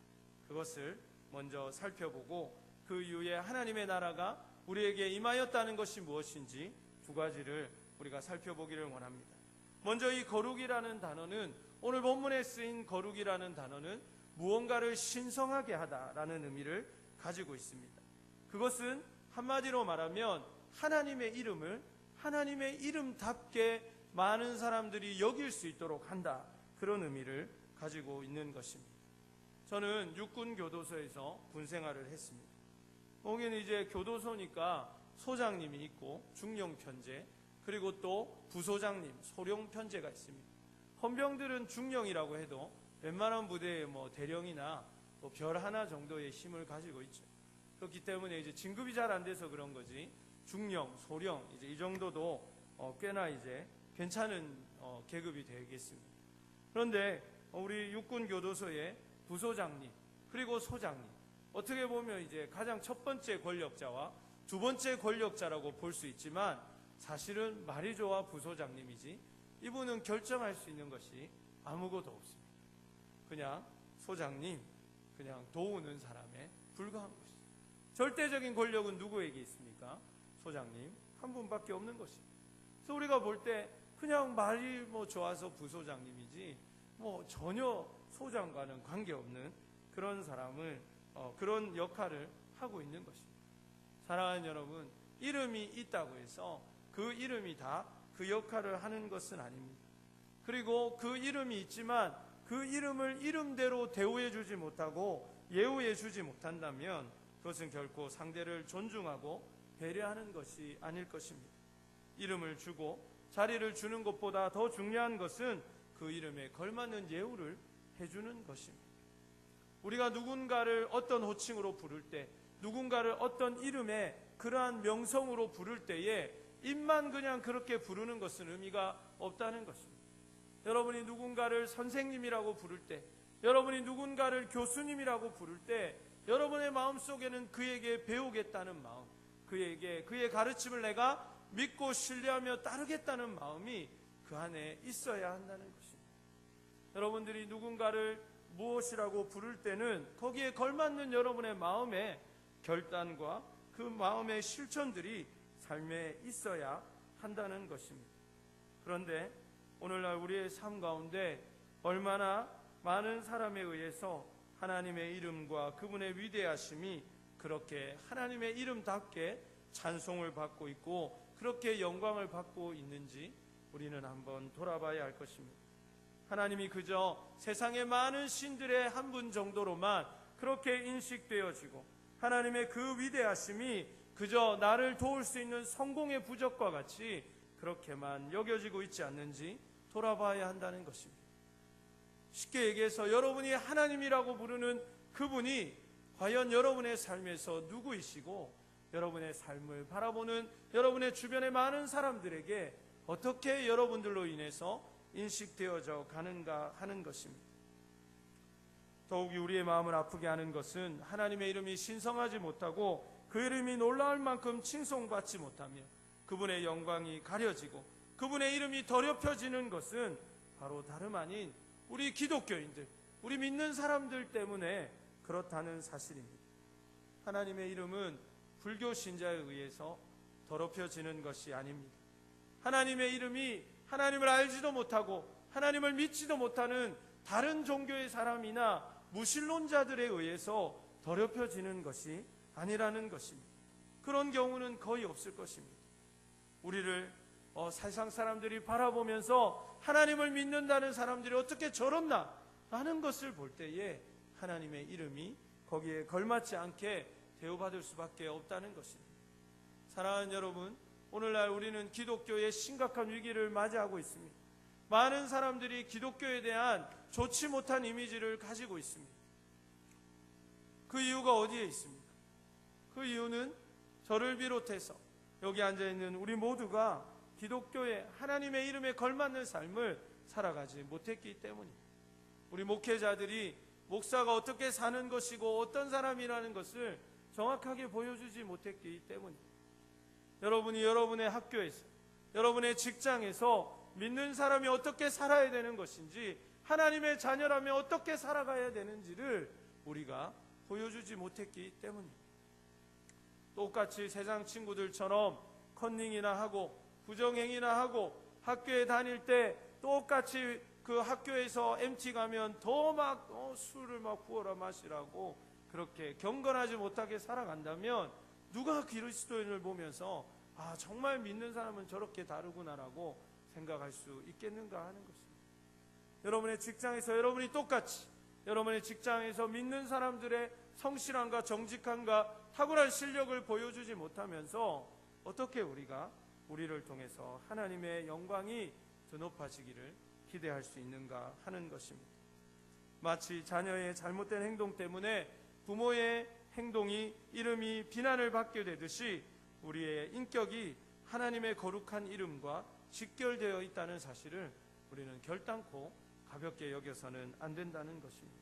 그것을 먼저 살펴보고 그 이후에 하나님의 나라가 우리에게 임하였다는 것이 무엇인지 두 가지를 우리가 살펴보기를 원합니다. 먼저 이 거룩이라는 단어는, 오늘 본문에 쓰인 거룩이라는 단어는 무언가를 신성하게 하다라는 의미를 가지고 있습니다. 그것은 한마디로 말하면 하나님의 이름을 하나님의 이름답게 많은 사람들이 여길 수 있도록 한다, 그런 의미를 가지고 있는 것입니다. 저는 육군교도소에서 군생활을 했습니다. 거기는 이제 교도소니까 소장님이 있고 중령편제, 그리고 또 부소장님, 소령편제가 있습니다. 헌병들은 중령이라고 해도 웬만한 부대의 대령이나 또 별 하나 정도의 힘을 가지고 있죠. 그렇기 때문에 이제 진급이 잘 안 돼서 그런 거지, 중령, 소령 이제 이 정도도 꽤나 이제 괜찮은 계급이 되겠습니다. 그런데 우리 육군교도소의 부소장님 그리고 소장님, 어떻게 보면 이제 가장 첫 번째 권력자와 두 번째 권력자라고 볼 수 있지만 사실은 말이 좋아 부소장님이지 이분은 결정할 수 있는 것이 아무것도 없습니다. 그냥 소장님, 그냥 도우는 사람에 불과한 것이죠. 절대적인 권력은 누구에게 있습니까? 소장님 한 분밖에 없는 것입니다. 그래서 우리가 볼 때 그냥 말이 좋아서 부소장님이지 전혀 소장과는 관계없는 그런 사람을 그런 역할을 하고 있는 것입니다. 사랑하는 여러분, 이름이 있다고 해서 그 이름이 다 그 역할을 하는 것은 아닙니다. 그리고 그 이름이 있지만 그 이름을 이름대로 대우해 주지 못하고 예우해 주지 못한다면 그것은 결코 상대를 존중하고 배려하는 것이 아닐 것입니다. 이름을 주고 자리를 주는 것보다 더 중요한 것은 그 이름에 걸맞는 예우를 해주는 것입니다. 우리가 누군가를 어떤 호칭으로 부를 때, 누군가를 어떤 이름의 그러한 명성으로 부를 때에 입만 그냥 그렇게 부르는 것은 의미가 없다는 것입니다. 여러분이 누군가를 선생님이라고 부를 때, 여러분이 누군가를 교수님이라고 부를 때 여러분의 마음속에는 그에게 배우겠다는 마음, 그의 가르침을 내가 믿고 신뢰하며 따르겠다는 마음이 그 안에 있어야 한다는 것입니다. 여러분들이 누군가를 무엇이라고 부를 때는 거기에 걸맞는 여러분의 마음의 결단과 그 마음의 실천들이 삶에 있어야 한다는 것입니다. 그런데 오늘날 우리의 삶 가운데 얼마나 많은 사람에 의해서 하나님의 이름과 그분의 위대하심이 그렇게 하나님의 이름답게 찬송을 받고 있고 그렇게 영광을 받고 있는지 우리는 한번 돌아봐야 할 것입니다. 하나님이 그저 세상의 많은 신들의 한 분 정도로만 그렇게 인식되어지고 하나님의 그 위대하심이 그저 나를 도울 수 있는 성공의 부적과 같이 그렇게만 여겨지고 있지 않는지 돌아봐야 한다는 것입니다. 쉽게 얘기해서 여러분이 하나님이라고 부르는 그분이 과연 여러분의 삶에서 누구이시고 여러분의 삶을 바라보는 여러분의 주변의 많은 사람들에게 어떻게 여러분들로 인해서 인식되어져 가는가 하는 것입니다. 더욱이 우리의 마음을 아프게 하는 것은 하나님의 이름이 신성하지 못하고 그 이름이 놀라울 만큼 칭송받지 못하며 그분의 영광이 가려지고 그분의 이름이 더럽혀지는 것은 바로 다름 아닌 우리 기독교인들, 우리 믿는 사람들 때문에 그렇다는 사실입니다. 하나님의 이름은 불교 신자에 의해서 더럽혀지는 것이 아닙니다. 하나님의 이름이 하나님을 알지도 못하고 하나님을 믿지도 못하는 다른 종교의 사람이나 무신론자들에 의해서 더럽혀지는 것이 아니라는 것입니다. 그런 경우는 거의 없을 것입니다. 우리를 세상 사람들이 바라보면서 하나님을 믿는다는 사람들이 어떻게 저렇나 라는 것을 볼 때에 하나님의 이름이 거기에 걸맞지 않게 대우받을 수밖에 없다는 것입니다. 사랑하는 여러분, 오늘날 우리는 기독교의 심각한 위기를 맞이하고 있습니다. 많은 사람들이 기독교에 대한 좋지 못한 이미지를 가지고 있습니다. 그 이유가 어디에 있습니까? 그 이유는 저를 비롯해서 여기 앉아있는 우리 모두가 기독교의 하나님의 이름에 걸맞는 삶을 살아가지 못했기 때문입니다. 우리 목회자들이 목사가 어떻게 사는 것이고 어떤 사람이라는 것을 정확하게 보여주지 못했기 때문입니다. 여러분이 여러분의 학교에서, 여러분의 직장에서 믿는 사람이 어떻게 살아야 되는 것인지, 하나님의 자녀라면 어떻게 살아가야 되는지를 우리가 보여주지 못했기 때문입니다. 똑같이 세상 친구들처럼 컨닝이나 하고 부정행위나 하고 학교에 다닐 때 똑같이 그 학교에서 MT 가면 더 막 술을 막 부어라 마시라고 그렇게 경건하지 못하게 살아간다면 누가 그리스도인을 보면서 아 정말 믿는 사람은 저렇게 다르구나라고 생각할 수 있겠는가 하는 것입니다. 여러분의 직장에서 여러분이 똑같이 여러분의 직장에서 믿는 사람들의 성실함과 정직함과 탁월한 실력을 보여주지 못하면서 어떻게 우리가 우리를 통해서 하나님의 영광이 더 높아지기를 기대할 수 있는가 하는 것입니다. 마치 자녀의 잘못된 행동 때문에 부모의 행동이 이름이 비난을 받게 되듯이 우리의 인격이 하나님의 거룩한 이름과 직결되어 있다는 사실을 우리는 결단코 가볍게 여겨서는 안 된다는 것입니다.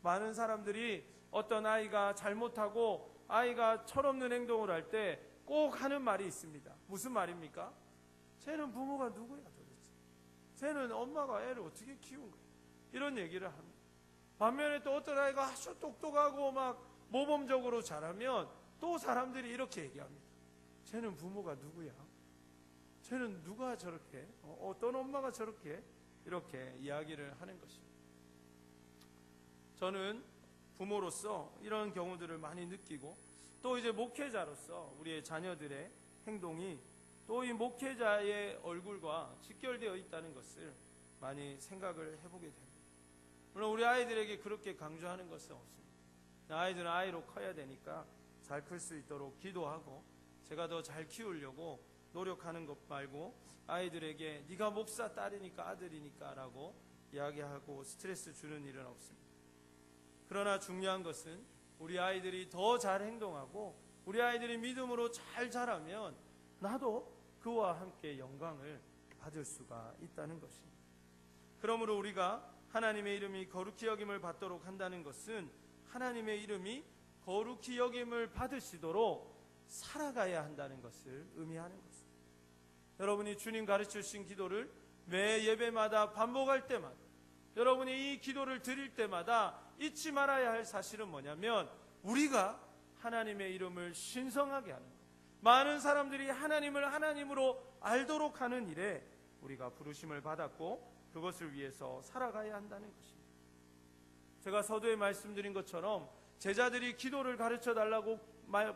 많은 사람들이 어떤 아이가 잘못하고 아이가 철없는 행동을 할 때 꼭 하는 말이 있습니다. 무슨 말입니까? 쟤는 부모가 누구야 도대체? 쟤는 엄마가 애를 어떻게 키운 거야? 이런 얘기를 합니다. 반면에 또 어떤 아이가 아주 똑똑하고 막 모범적으로 자라면 또 사람들이 이렇게 얘기합니다. 쟤는 부모가 누구야? 쟤는 누가 저렇게 어떤 엄마가 저렇게 이렇게 이야기를 하는 것입니다. 저는 부모로서 이런 경우들을 많이 느끼고 또 이제 목회자로서 우리의 자녀들의 행동이 또 이 목회자의 얼굴과 직결되어 있다는 것을 많이 생각을 해보게 됩니다. 물론 우리 아이들에게 그렇게 강조하는 것은 없습니다. 아이들은 아이로 커야 되니까 잘 클 수 있도록 기도하고 제가 더 잘 키우려고 노력하는 것 말고 아이들에게 네가 목사 딸이니까 아들이니까 라고 이야기하고 스트레스 주는 일은 없습니다. 그러나 중요한 것은 우리 아이들이 더 잘 행동하고 우리 아이들이 믿음으로 잘 자라면 나도 그와 함께 영광을 받을 수가 있다는 것입니다. 그러므로 우리가 하나님의 이름이 거룩히 여김을 받도록 한다는 것은 하나님의 이름이 거룩히 여김을 받으시도록 살아가야 한다는 것을 의미하는 것입니다. 여러분이 주님 가르쳐 주신 기도를 매 예배마다 반복할 때마다 여러분이 이 기도를 드릴 때마다 잊지 말아야 할 사실은 뭐냐면 우리가 하나님의 이름을 신성하게 하는 것, 많은 사람들이 하나님을 하나님으로 알도록 하는 일에 우리가 부르심을 받았고 그것을 위해서 살아가야 한다는 것입니다. 제가 서두에 말씀드린 것처럼 제자들이 기도를 가르쳐 달라고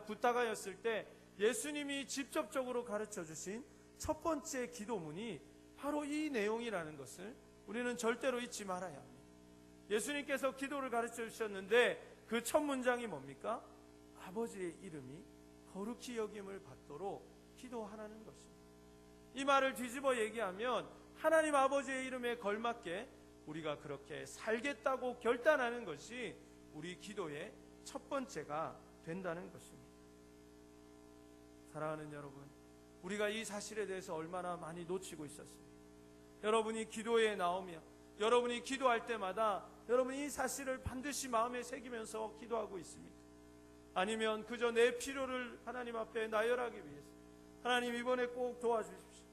부탁하였을 때 예수님이 직접적으로 가르쳐 주신 첫 번째 기도문이 바로 이 내용이라는 것을 우리는 절대로 잊지 말아야 합니다. 예수님께서 기도를 가르쳐 주셨는데 그 첫 문장이 뭡니까? 아버지의 이름이 거룩히 여김을 받도록 기도하라는 것입니다. 이 말을 뒤집어 얘기하면 하나님 아버지의 이름에 걸맞게 우리가 그렇게 살겠다고 결단하는 것이 우리 기도의 첫 번째가 된다는 것입니다. 사랑하는 여러분, 우리가 이 사실에 대해서 얼마나 많이 놓치고 있었습니까? 여러분이 기도에 나오며 여러분이 기도할 때마다 여러분이 이 사실을 반드시 마음에 새기면서 기도하고 있습니까? 아니면 그저 내 필요를 하나님 앞에 나열하기 위해서 하나님 이번에 꼭 도와주십시오.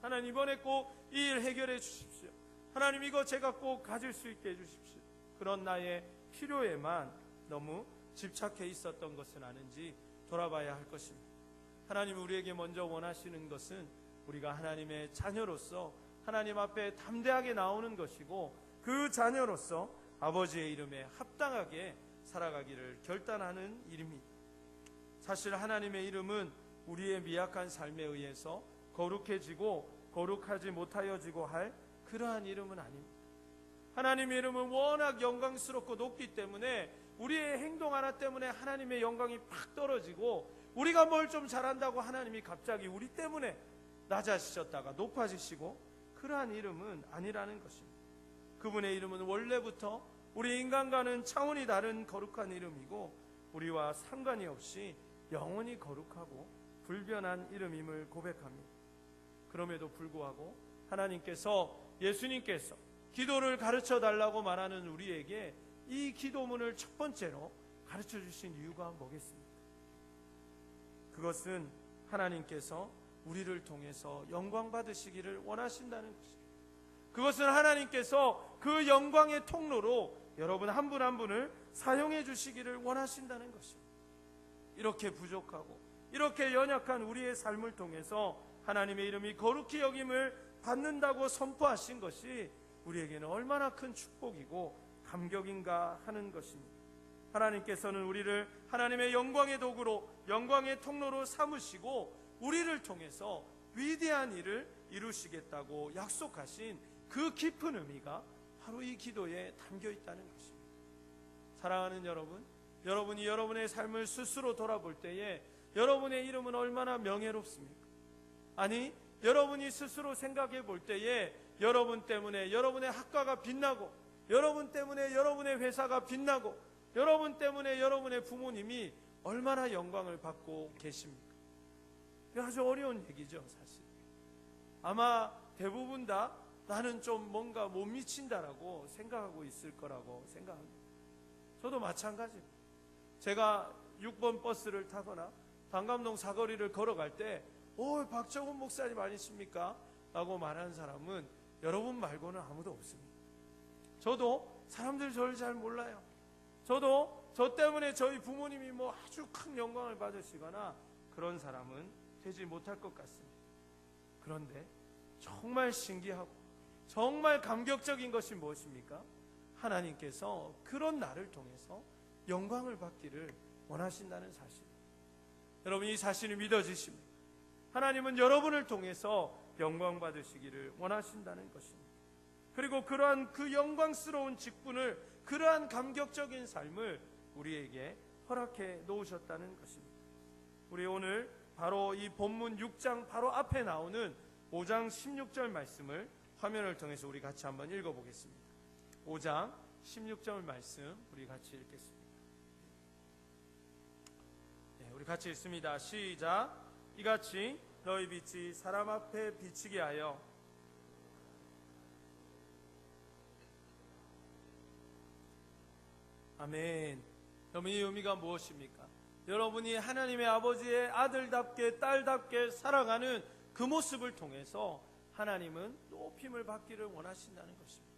하나님 이번에 꼭 이 일 해결해 주십시오. 하나님 이거 제가 꼭 가질 수 있게 해주십시오. 그런 나의 필요에만 너무 집착해 있었던 것은 아닌지 돌아봐야 할 것입니다. 하나님 우리에게 먼저 원하시는 것은 우리가 하나님의 자녀로서 하나님 앞에 담대하게 나오는 것이고, 그 자녀로서 아버지의 이름에 합당하게 살아가기를 결단하는 일입니다. 사실 하나님의 이름은 우리의 미약한 삶에 의해서 거룩해지고 거룩하지 못하여지고 할 그러한 이름은 아닙니다. 하나님의 이름은 워낙 영광스럽고 높기 때문에 우리의 행동 하나 때문에 하나님의 영광이 팍 떨어지고, 우리가 뭘 좀 잘한다고 하나님이 갑자기 우리 때문에 낮아지셨다가 높아지시고, 그러한 이름은 아니라는 것입니다. 그분의 이름은 원래부터 우리 인간과는 차원이 다른 거룩한 이름이고, 우리와 상관이 없이 영원히 거룩하고 불변한 이름임을 고백합니다. 그럼에도 불구하고 하나님께서, 예수님께서 기도를 가르쳐 달라고 말하는 우리에게 이 기도문을 첫 번째로 가르쳐 주신 이유가 뭐겠습니까? 그것은 하나님께서 우리를 통해서 영광 받으시기를 원하신다는 것입니다. 그것은 하나님께서 그 영광의 통로로 여러분 한 분 한 분을 사용해 주시기를 원하신다는 것입니다. 이렇게 부족하고 이렇게 연약한 우리의 삶을 통해서 하나님의 이름이 거룩히 여김을 받는다고 선포하신 것이 우리에게는 얼마나 큰 축복이고 감격인가 하는 것입니다. 하나님께서는 우리를 하나님의 영광의 도구로, 영광의 통로로 삼으시고 우리를 통해서 위대한 일을 이루시겠다고 약속하신 그 깊은 의미가 바로 이 기도에 담겨 있다는 것입니다. 사랑하는 여러분, 여러분이 여러분의 삶을 스스로 돌아볼 때에 여러분의 이름은 얼마나 명예롭습니까? 아니, 여러분이 스스로 생각해 볼 때에 여러분 때문에 여러분의 학과가 빛나고, 여러분 때문에 여러분의 회사가 빛나고, 여러분 때문에 여러분의 부모님이 얼마나 영광을 받고 계십니까? 아주 어려운 얘기죠, 사실. 아마 대부분 다 나는 좀 뭔가 못 미친다라고 생각하고 있을 거라고 생각합니다. 저도 마찬가지입니다. 제가 6번 버스를 타거나 단감동 사거리를 걸어갈 때 박정훈 목사님 아니십니까? 라고 말하는 사람은 여러분 말고는 아무도 없습니다. 저도 사람들 저를 잘 몰라요. 저도 저 때문에 저희 부모님이 뭐 아주 큰 영광을 받으시거나 그런 사람은 되지 못할 것 같습니다. 그런데 정말 신기하고 정말 감격적인 것이 무엇입니까? 하나님께서 그런 나를 통해서 영광을 받기를 원하신다는 사실. 여러분, 이 사실이 믿어지십니까? 하나님은 여러분을 통해서 영광 받으시기를 원하신다는 것입니다. 그리고 그러한 그 영광스러운 직분을, 그러한 감격적인 삶을 우리에게 허락해 놓으셨다는 것입니다. 우리 오늘 바로 이 본문 6장 바로 앞에 나오는 5장 16절 말씀을 화면을 통해서 우리 같이 한번 읽어보겠습니다. 5장 16절 말씀 우리 같이 읽겠습니다. 네, 우리 같이 읽습니다. 시작. 이같이 너희 빛이 사람 앞에 비치게 하여 아멘. 여러분, 이 의미가 무엇입니까? 여러분이 하나님의 아버지의 아들답게 딸답게 살아가는 그 모습을 통해서 하나님은 높임을 받기를 원하신다는 것입니다.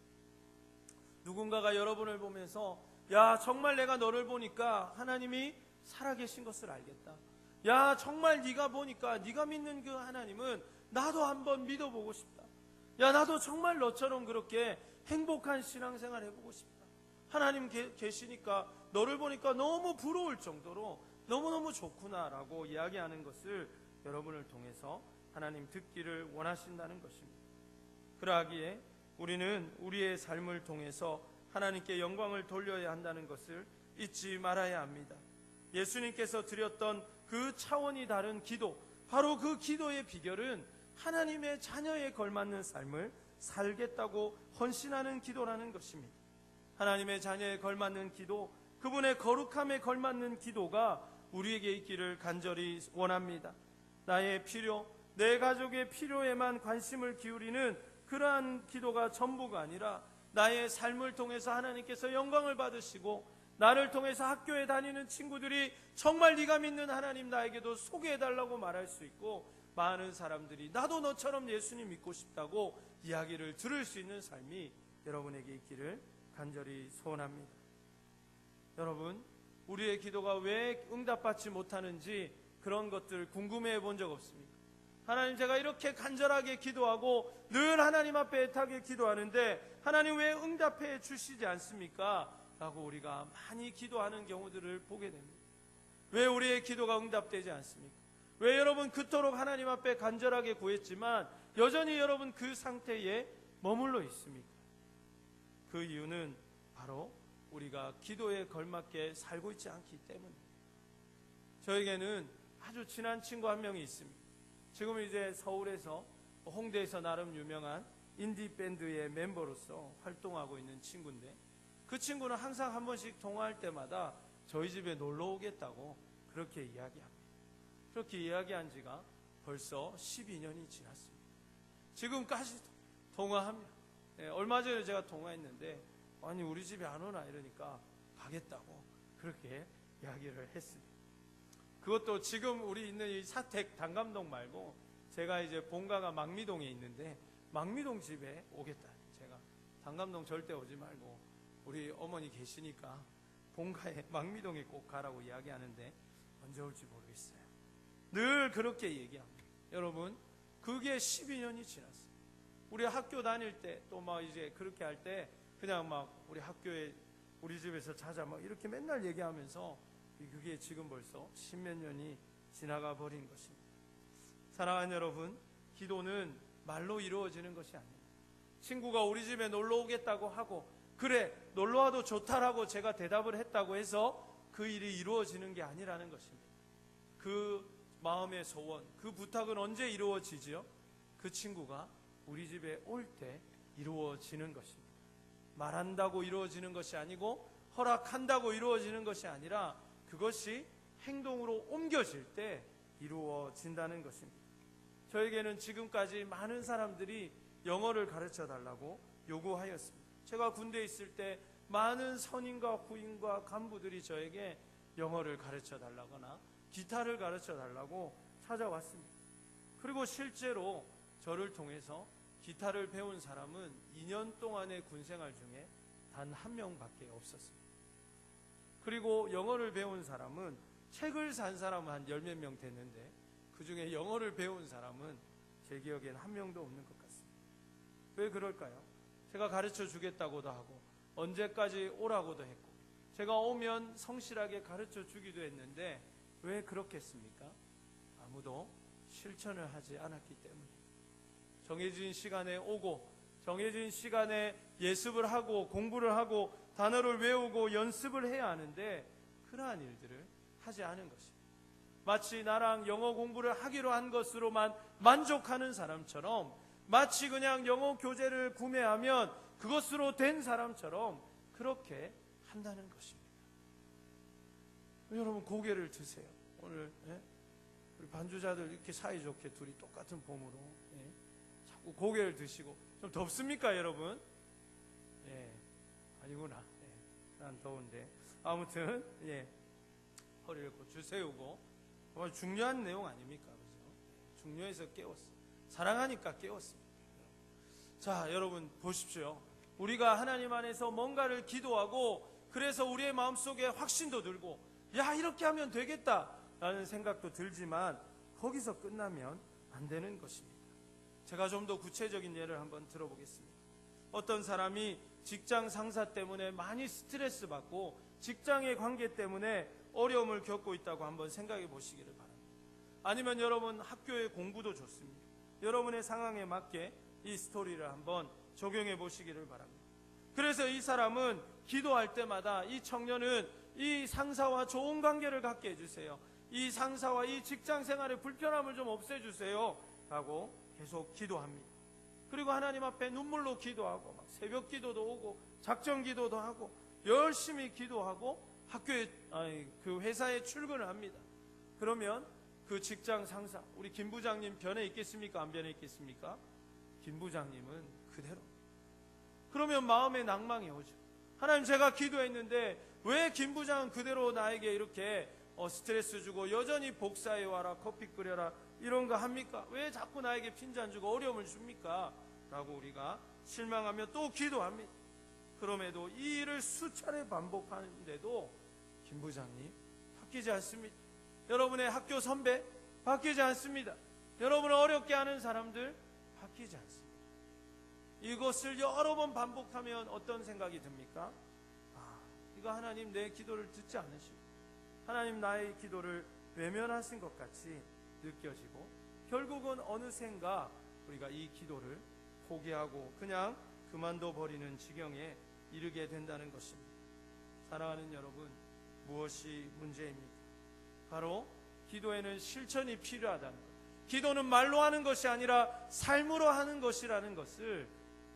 누군가가 여러분을 보면서 야, 정말 내가 너를 보니까 하나님이 살아계신 것을 알겠다. 야, 정말 네가 보니까 네가 믿는 그 하나님은 나도 한번 믿어보고 싶다. 야, 나도 정말 너처럼 그렇게 행복한 신앙생활 해보고 싶다. 하나님 계시니까 너를 보니까 너무 부러울 정도로 너무너무 좋구나라고 이야기하는 것을 여러분을 통해서 하나님 듣기를 원하신다는 것입니다. 그러하기에 우리는 우리의 삶을 통해서 하나님께 영광을 돌려야 한다는 것을 잊지 말아야 합니다. 예수님께서 드렸던 그 차원이 다른 기도, 바로 그 기도의 비결은 하나님의 자녀에 걸맞는 삶을 살겠다고 헌신하는 기도라는 것입니다. 하나님의 자녀에 걸맞는 기도, 그분의 거룩함에 걸맞는 기도가 우리에게 있기를 간절히 원합니다. 나의 필요, 내 가족의 필요에만 관심을 기울이는 그러한 기도가 전부가 아니라 나의 삶을 통해서 하나님께서 영광을 받으시고 나를 통해서 학교에 다니는 친구들이 정말 네가 믿는 하나님 나에게도 소개해달라고 말할 수 있고, 많은 사람들이 나도 너처럼 예수님 믿고 싶다고 이야기를 들을 수 있는 삶이 여러분에게 있기를 간절히 소원합니다. 여러분, 우리의 기도가 왜 응답받지 못하는지 그런 것들 궁금해 본 적 없습니까? 하나님, 제가 이렇게 간절하게 기도하고 늘 하나님 앞에 애타게 기도하는데 하나님 왜 응답해 주시지 않습니까? 라고 우리가 많이 기도하는 경우들을 보게 됩니다. 왜 우리의 기도가 응답되지 않습니까? 왜 여러분 그토록 하나님 앞에 간절하게 구했지만 여전히 여러분 그 상태에 머물러 있습니까? 그 이유는 바로 우리가 기도에 걸맞게 살고 있지 않기 때문입니다. 저에게는 아주 친한 친구 한 명이 있습니다. 지금 이제 서울에서 홍대에서 나름 유명한 인디밴드의 멤버로서 활동하고 있는 친구인데, 그 친구는 항상 한 번씩 통화할 때마다 저희 집에 놀러 오겠다고 그렇게 이야기합니다. 그렇게 이야기한 지가 벌써 12년이 지났습니다. 지금까지도 통화합니다. 얼마 전에 제가 통화했는데 아니 우리 집에 안 오나 이러니까 가겠다고 그렇게 이야기를 했습니다. 그것도 지금 우리 있는 이 사택 단감동 말고 제가 이제 본가가 망미동에 있는데 망미동 집에 오겠다. 제가 단감동 절대 오지 말고 우리 어머니 계시니까 본가에 망미동에 꼭 가라고 이야기하는데 언제 올지 모르겠어요. 늘 그렇게 얘기합니다. 여러분, 그게 12년이 지났어요. 우리 학교 다닐 때 또 막 이제 그렇게 할 때 그냥 막 우리 학교에 우리 집에서 자자 막 이렇게 맨날 얘기하면서 그게 지금 벌써 10몇 년이 지나가 버린 것입니다. 사랑하는 여러분, 기도는 말로 이루어지는 것이 아닙니다. 친구가 우리 집에 놀러 오겠다고 하고 그래 놀러 와도 좋다라고 제가 대답을 했다고 해서 그 일이 이루어지는 게 아니라는 것입니다. 그 마음의 소원, 그 부탁은 언제 이루어지지요? 그 친구가 우리 집에 올 때 이루어지는 것입니다. 말한다고 이루어지는 것이 아니고 허락한다고 이루어지는 것이 아니라 그것이 행동으로 옮겨질 때 이루어진다는 것입니다. 저에게는 지금까지 많은 사람들이 영어를 가르쳐 달라고 요구하였습니다. 제가 군대에 있을 때 많은 선임과 후임과 간부들이 저에게 영어를 가르쳐 달라거나 기타를 가르쳐 달라고 찾아왔습니다. 그리고 실제로 저를 통해서 기타를 배운 사람은 2년 동안의 군생활 중에 단 한 명밖에 없었습니다. 그리고 영어를 배운 사람은 책을 산 사람은 한 10몇 명 됐는데 그 중에 영어를 배운 사람은 제 기억엔 한 명도 없는 것 같습니다. 왜 그럴까요? 제가 가르쳐 주겠다고도 하고 언제까지 오라고도 했고 제가 오면 성실하게 가르쳐 주기도 했는데 왜 그렇겠습니까? 아무도 실천을 하지 않았기 때문입니다. 정해진 시간에 오고 정해진 시간에 예습을 하고 공부를 하고 단어를 외우고 연습을 해야 하는데 그러한 일들을 하지 않은 것입니다. 마치 나랑 영어 공부를 하기로 한 것으로만 만족하는 사람처럼 마치 그냥 영어 교재를 구매하면 그것으로 된 사람처럼 그렇게 한다는 것입니다. 여러분 고개를 드세요. 오늘 우리 반주자들 이렇게 사이좋게 둘이 똑같은 봄으로 자꾸 고개를 드시고 좀 덥습니까 여러분? 아니구나. 난 더운데 아무튼 허리를 고추 세우고 정말 중요한 내용 아닙니까? 그죠? 중요해서 깨웠어요. 사랑하니까 깨웠습니다. 자 여러분 보십시오. 우리가 하나님 안에서 뭔가를 기도하고 그래서 우리의 마음속에 확신도 들고 야 이렇게 하면 되겠다라는 생각도 들지만 거기서 끝나면 안 되는 것입니다. 제가 좀 더 구체적인 예를 한번 들어보겠습니다. 어떤 사람이 직장 상사 때문에 많이 스트레스 받고 직장의 관계 때문에 어려움을 겪고 있다고 한번 생각해 보시기를 바랍니다. 아니면 여러분 학교의 공부도 좋습니다. 여러분의 상황에 맞게 이 스토리를 한번 적용해 보시기를 바랍니다. 그래서 이 사람은 기도할 때마다 이 청년은 이 상사와 좋은 관계를 갖게 해주세요. 이 상사와 이 직장 생활의 불편함을 좀 없애주세요 라고 계속 기도합니다. 그리고 하나님 앞에 눈물로 기도하고 막 새벽 기도도 오고 작정 기도도 하고 열심히 기도하고 학교에 그 회사에 출근을 합니다. 그러면 그 직장 상사 우리 김 부장님 변해 있겠습니까? 안 변해 있겠습니까? 김 부장님은 그대로. 그러면 마음에 낭망이 오죠. 하나님 제가 기도했는데 왜 김 부장은 그대로 나에게 이렇게 스트레스 주고 여전히 복사해 와라 커피 끓여라 이런 거 합니까? 왜 자꾸 나에게 핀잔 주고 어려움을 줍니까? 라고 우리가 실망하며 또 기도합니다. 그럼에도 이 일을 수차례 반복하는데도 김 부장님 바뀌지 않습니다. 여러분의 학교 선배 바뀌지 않습니다. 여러분을 어렵게 하는 사람들 바뀌지 않습니다. 이것을 여러 번 반복하면 어떤 생각이 듭니까? 이거 하나님 내 기도를 듣지 않으시고 하나님 나의 기도를 외면하신 것 같이 느껴지고 결국은 어느샌가 우리가 이 기도를 포기하고 그냥 그만둬 버리는 지경에 이르게 된다는 것입니다. 사랑하는 여러분, 무엇이 문제입니까? 바로 기도에는 실천이 필요하다는 것. 기도는 말로 하는 것이 아니라 삶으로 하는 것이라는 것을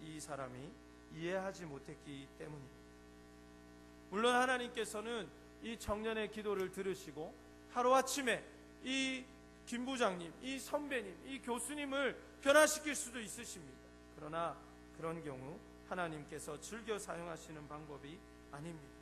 이 사람이 이해하지 못했기 때문입니다. 물론 하나님께서는 이 청년의 기도를 들으시고 하루아침에 이 김 부장님, 이 선배님, 이 교수님을 변화시킬 수도 있으십니다. 그러나 그런 경우 하나님께서 즐겨 사용하시는 방법이 아닙니다.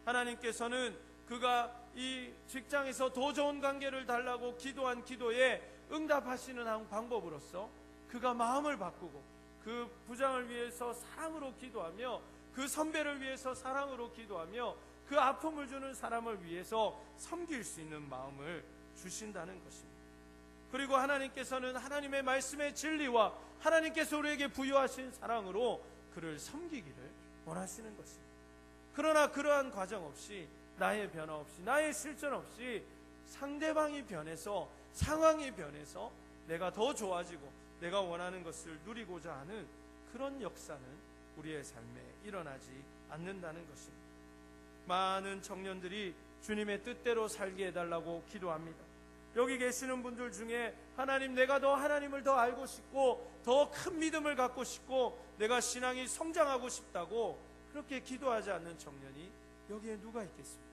하나님께서는 그가 이 직장에서 더 좋은 관계를 달라고 기도한 기도에 응답하시는 방법으로서 그가 마음을 바꾸고 그 부장을 위해서 사랑으로 기도하며 그 선배를 위해서 사랑으로 기도하며 그 아픔을 주는 사람을 위해서 섬길 수 있는 마음을 주신다는 것입니다. 그리고 하나님께서는 하나님의 말씀의 진리와 하나님께서 우리에게 부여하신 사랑으로 그를 섬기기를 원하시는 것입니다. 그러나 그러한 과정 없이 나의 변화 없이 나의 실천 없이 상대방이 변해서 상황이 변해서 내가 더 좋아지고 내가 원하는 것을 누리고자 하는 그런 역사는 우리의 삶에 일어나지 않는다는 것입니다. 많은 청년들이 주님의 뜻대로 살게 해달라고 기도합니다. 여기 계시는 분들 중에 하나님 내가 더 하나님을 더 알고 싶고 더 큰 믿음을 갖고 싶고 내가 신앙이 성장하고 싶다고 그렇게 기도하지 않는 청년이 여기에 누가 있겠습니까?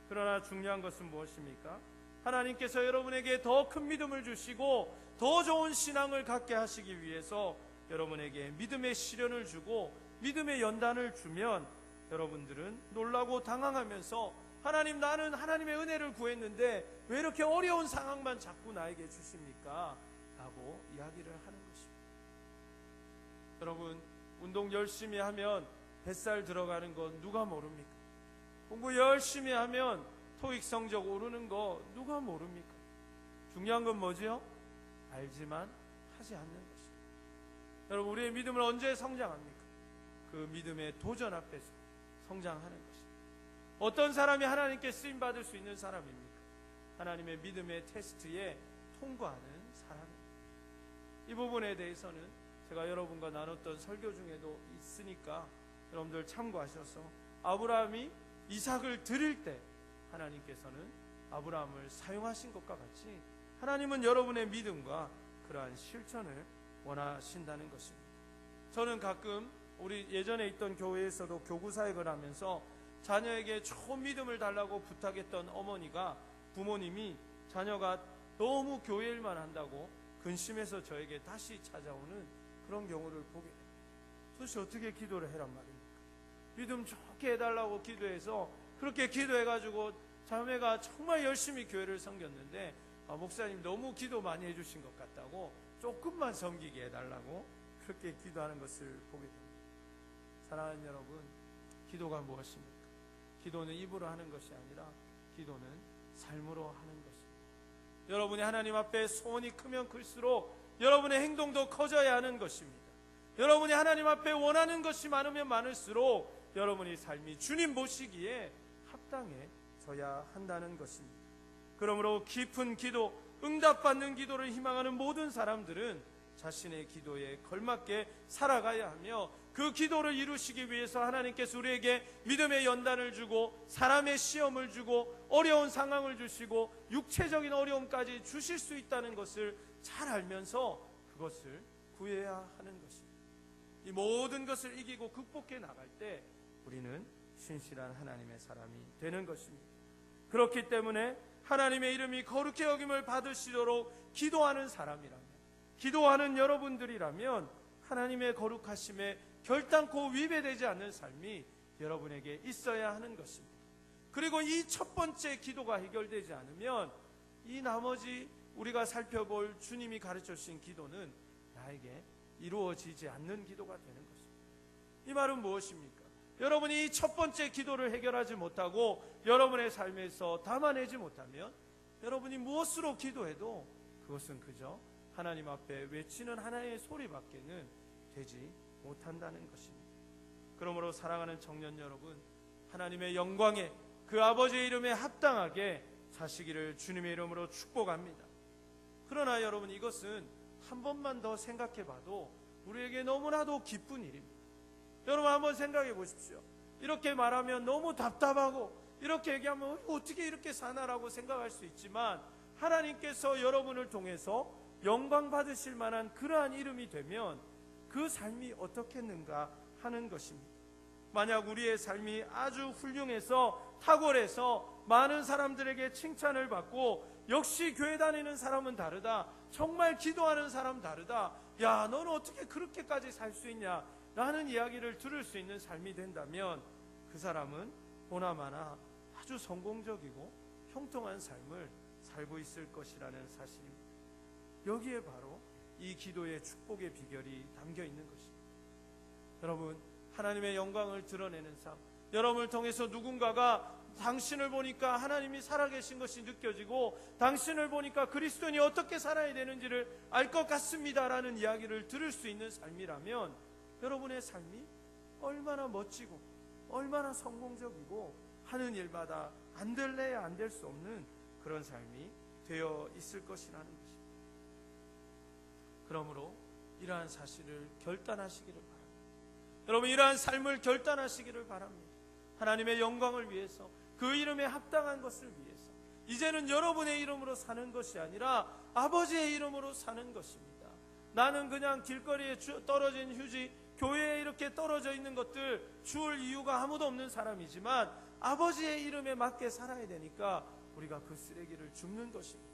그러나 중요한 것은 무엇입니까? 하나님께서 여러분에게 더 큰 믿음을 주시고 더 좋은 신앙을 갖게 하시기 위해서 여러분에게 믿음의 시련을 주고 믿음의 연단을 주면 여러분들은 놀라고 당황하면서 하나님 나는 하나님의 은혜를 구했는데 왜 이렇게 어려운 상황만 자꾸 나에게 주십니까? 라고 이야기를 하는 것입니다. 여러분 운동 열심히 하면 뱃살 들어가는 거 누가 모릅니까? 공부 열심히 하면 토익 성적 오르는 거 누가 모릅니까? 중요한 건 뭐지요? 알지만 하지 않는 것입니다. 여러분 우리의 믿음을 언제 성장합니까? 그 믿음의 도전 앞에서 성장하는 것입니다. 어떤 사람이 하나님께 쓰임받을 수 있는 사람입니까? 하나님의 믿음의 테스트에 통과하는 사람입니다. 이 부분에 대해서는 제가 여러분과 나눴던 설교 중에도 있으니까 여러분들 참고하셔서 아브라함이 이삭을 드릴 때 하나님께서는 아브라함을 사용하신 것과 같이 하나님은 여러분의 믿음과 그러한 실천을 원하신다는 것입니다. 저는 가끔 우리 예전에 있던 교회에서도 교구 사역을 하면서 자녀에게 좋은 믿음을 달라고 부탁했던 어머니가 부모님이 자녀가 너무 교회 일만 한다고 근심해서 저에게 다시 찾아오는 그런 경우를 보게 됩니다. 도대체 어떻게 기도를 해란 말입니까? 믿음 좋게 해달라고 기도해서 그렇게 기도해가지고 자매가 정말 열심히 교회를 섬겼는데 목사님 너무 기도 많이 해주신 것 같다고 조금만 섬기게 해달라고 그렇게 기도하는 것을 보게 됩니다. 사랑하는 여러분, 기도가 무엇입니까? 기도는 입으로 하는 것이 아니라 기도는 삶으로 하는 것입니다. 여러분이 하나님 앞에 소원이 크면 클수록 여러분의 행동도 커져야 하는 것입니다. 여러분이 하나님 앞에 원하는 것이 많으면 많을수록 여러분의 삶이 주님 보시기에 합당해져야 한다는 것입니다. 그러므로 깊은 기도, 응답받는 기도를 희망하는 모든 사람들은 자신의 기도에 걸맞게 살아가야 하며 그 기도를 이루시기 위해서 하나님께서 우리에게 믿음의 연단을 주고 사람의 시험을 주고 어려운 상황을 주시고 육체적인 어려움까지 주실 수 있다는 것을 잘 알면서 그것을 구해야 하는 것입니다. 이 모든 것을 이기고 극복해 나갈 때 우리는 신실한 하나님의 사람이 되는 것입니다. 그렇기 때문에 하나님의 이름이 거룩히 여김을 받으시도록 기도하는 사람이라면, 기도하는 여러분들이라면 하나님의 거룩하심에 결단코 위배되지 않는 삶이 여러분에게 있어야 하는 것입니다. 그리고 이 첫 번째 기도가 해결되지 않으면 이 나머지 우리가 살펴볼 주님이 가르쳐 주신 기도는 나에게 이루어지지 않는 기도가 되는 것입니다. 이 말은 무엇입니까? 여러분이 이 첫 번째 기도를 해결하지 못하고 여러분의 삶에서 담아내지 못하면 여러분이 무엇으로 기도해도 그것은 그저 하나님 앞에 외치는 하나의 소리밖에는 되지 못한다는 것입니다. 그러므로 사랑하는 청년 여러분, 하나님의 영광에 그 아버지의 이름에 합당하게 사시기를 주님의 이름으로 축복합니다. 그러나 여러분, 이것은 한 번만 더 생각해 봐도 우리에게 너무나도 기쁜 일입니다. 여러분 한번 생각해 보십시오. 이렇게 말하면 너무 답답하고 이렇게 얘기하면 어떻게 이렇게 사나라고 생각할 수 있지만 하나님께서 여러분을 통해서 영광 받으실 만한 그러한 이름이 되면 그 삶이 어떻겠는가 하는 것입니다. 만약 우리의 삶이 아주 훌륭해서 탁월해서 많은 사람들에게 칭찬을 받고 역시 교회 다니는 사람은 다르다, 정말 기도하는 사람 다르다, 야 너는 어떻게 그렇게까지 살 수 있냐 라는 이야기를 들을 수 있는 삶이 된다면 그 사람은 보나마나 아주 성공적이고 형통한 삶을 살고 있을 것이라는 사실입니다. 여기에 바로 이 기도의 축복의 비결이 담겨 있는 것입니다. 여러분, 하나님의 영광을 드러내는 삶, 여러분을 통해서 누군가가 당신을 보니까 하나님이 살아계신 것이 느껴지고 당신을 보니까 그리스도인이 어떻게 살아야 되는지를 알 것 같습니다라는 이야기를 들을 수 있는 삶이라면 여러분의 삶이 얼마나 멋지고 얼마나 성공적이고 하는 일마다 안 될래야 안 될 수 없는 그런 삶이 되어 있을 것이라는 것입니다. 그러므로 이러한 사실을 결단하시기를 바랍니다. 여러분, 이러한 삶을 결단하시기를 바랍니다. 하나님의 영광을 위해서, 그 이름에 합당한 것을 위해서 이제는 여러분의 이름으로 사는 것이 아니라 아버지의 이름으로 사는 것입니다. 나는 그냥 길거리에 떨어진 휴지, 교회에 이렇게 떨어져 있는 것들 주울 이유가 아무도 없는 사람이지만 아버지의 이름에 맞게 살아야 되니까 우리가 그 쓰레기를 줍는 것입니다.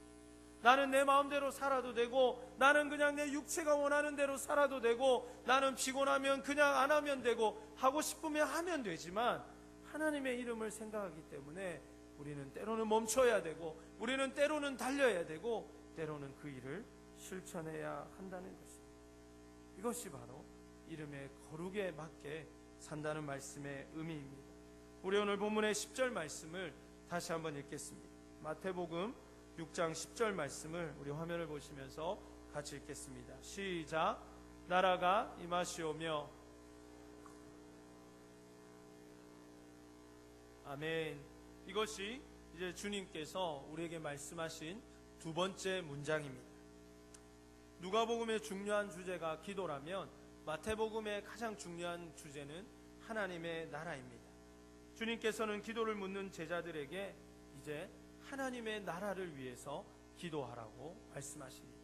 나는 내 마음대로 살아도 되고, 나는 그냥 내 육체가 원하는 대로 살아도 되고, 나는 피곤하면 그냥 안 하면 되고, 하고 싶으면 하면 되지만 하나님의 이름을 생각하기 때문에 우리는 때로는 멈춰야 되고, 우리는 때로는 달려야 되고, 때로는 그 일을 실천해야 한다는 것입니다. 이것이 바로 이름의 거룩에 맞게 산다는 말씀의 의미입니다. 우리 오늘 본문의 10절 말씀을 다시 한번 읽겠습니다. 마태복음 6장 10절 말씀을 우리 화면을 보시면서 같이 읽겠습니다. 시작. 나라가 임하시오며. 아멘. 이것이 이제 주님께서 우리에게 말씀하신 두 번째 문장입니다. 누가복음의 중요한 주제가 기도라면 마태복음의 가장 중요한 주제는 하나님의 나라입니다. 주님께서는 기도를 묻는 제자들에게 이제 하나님의 나라를 위해서 기도하라고 말씀하십니다.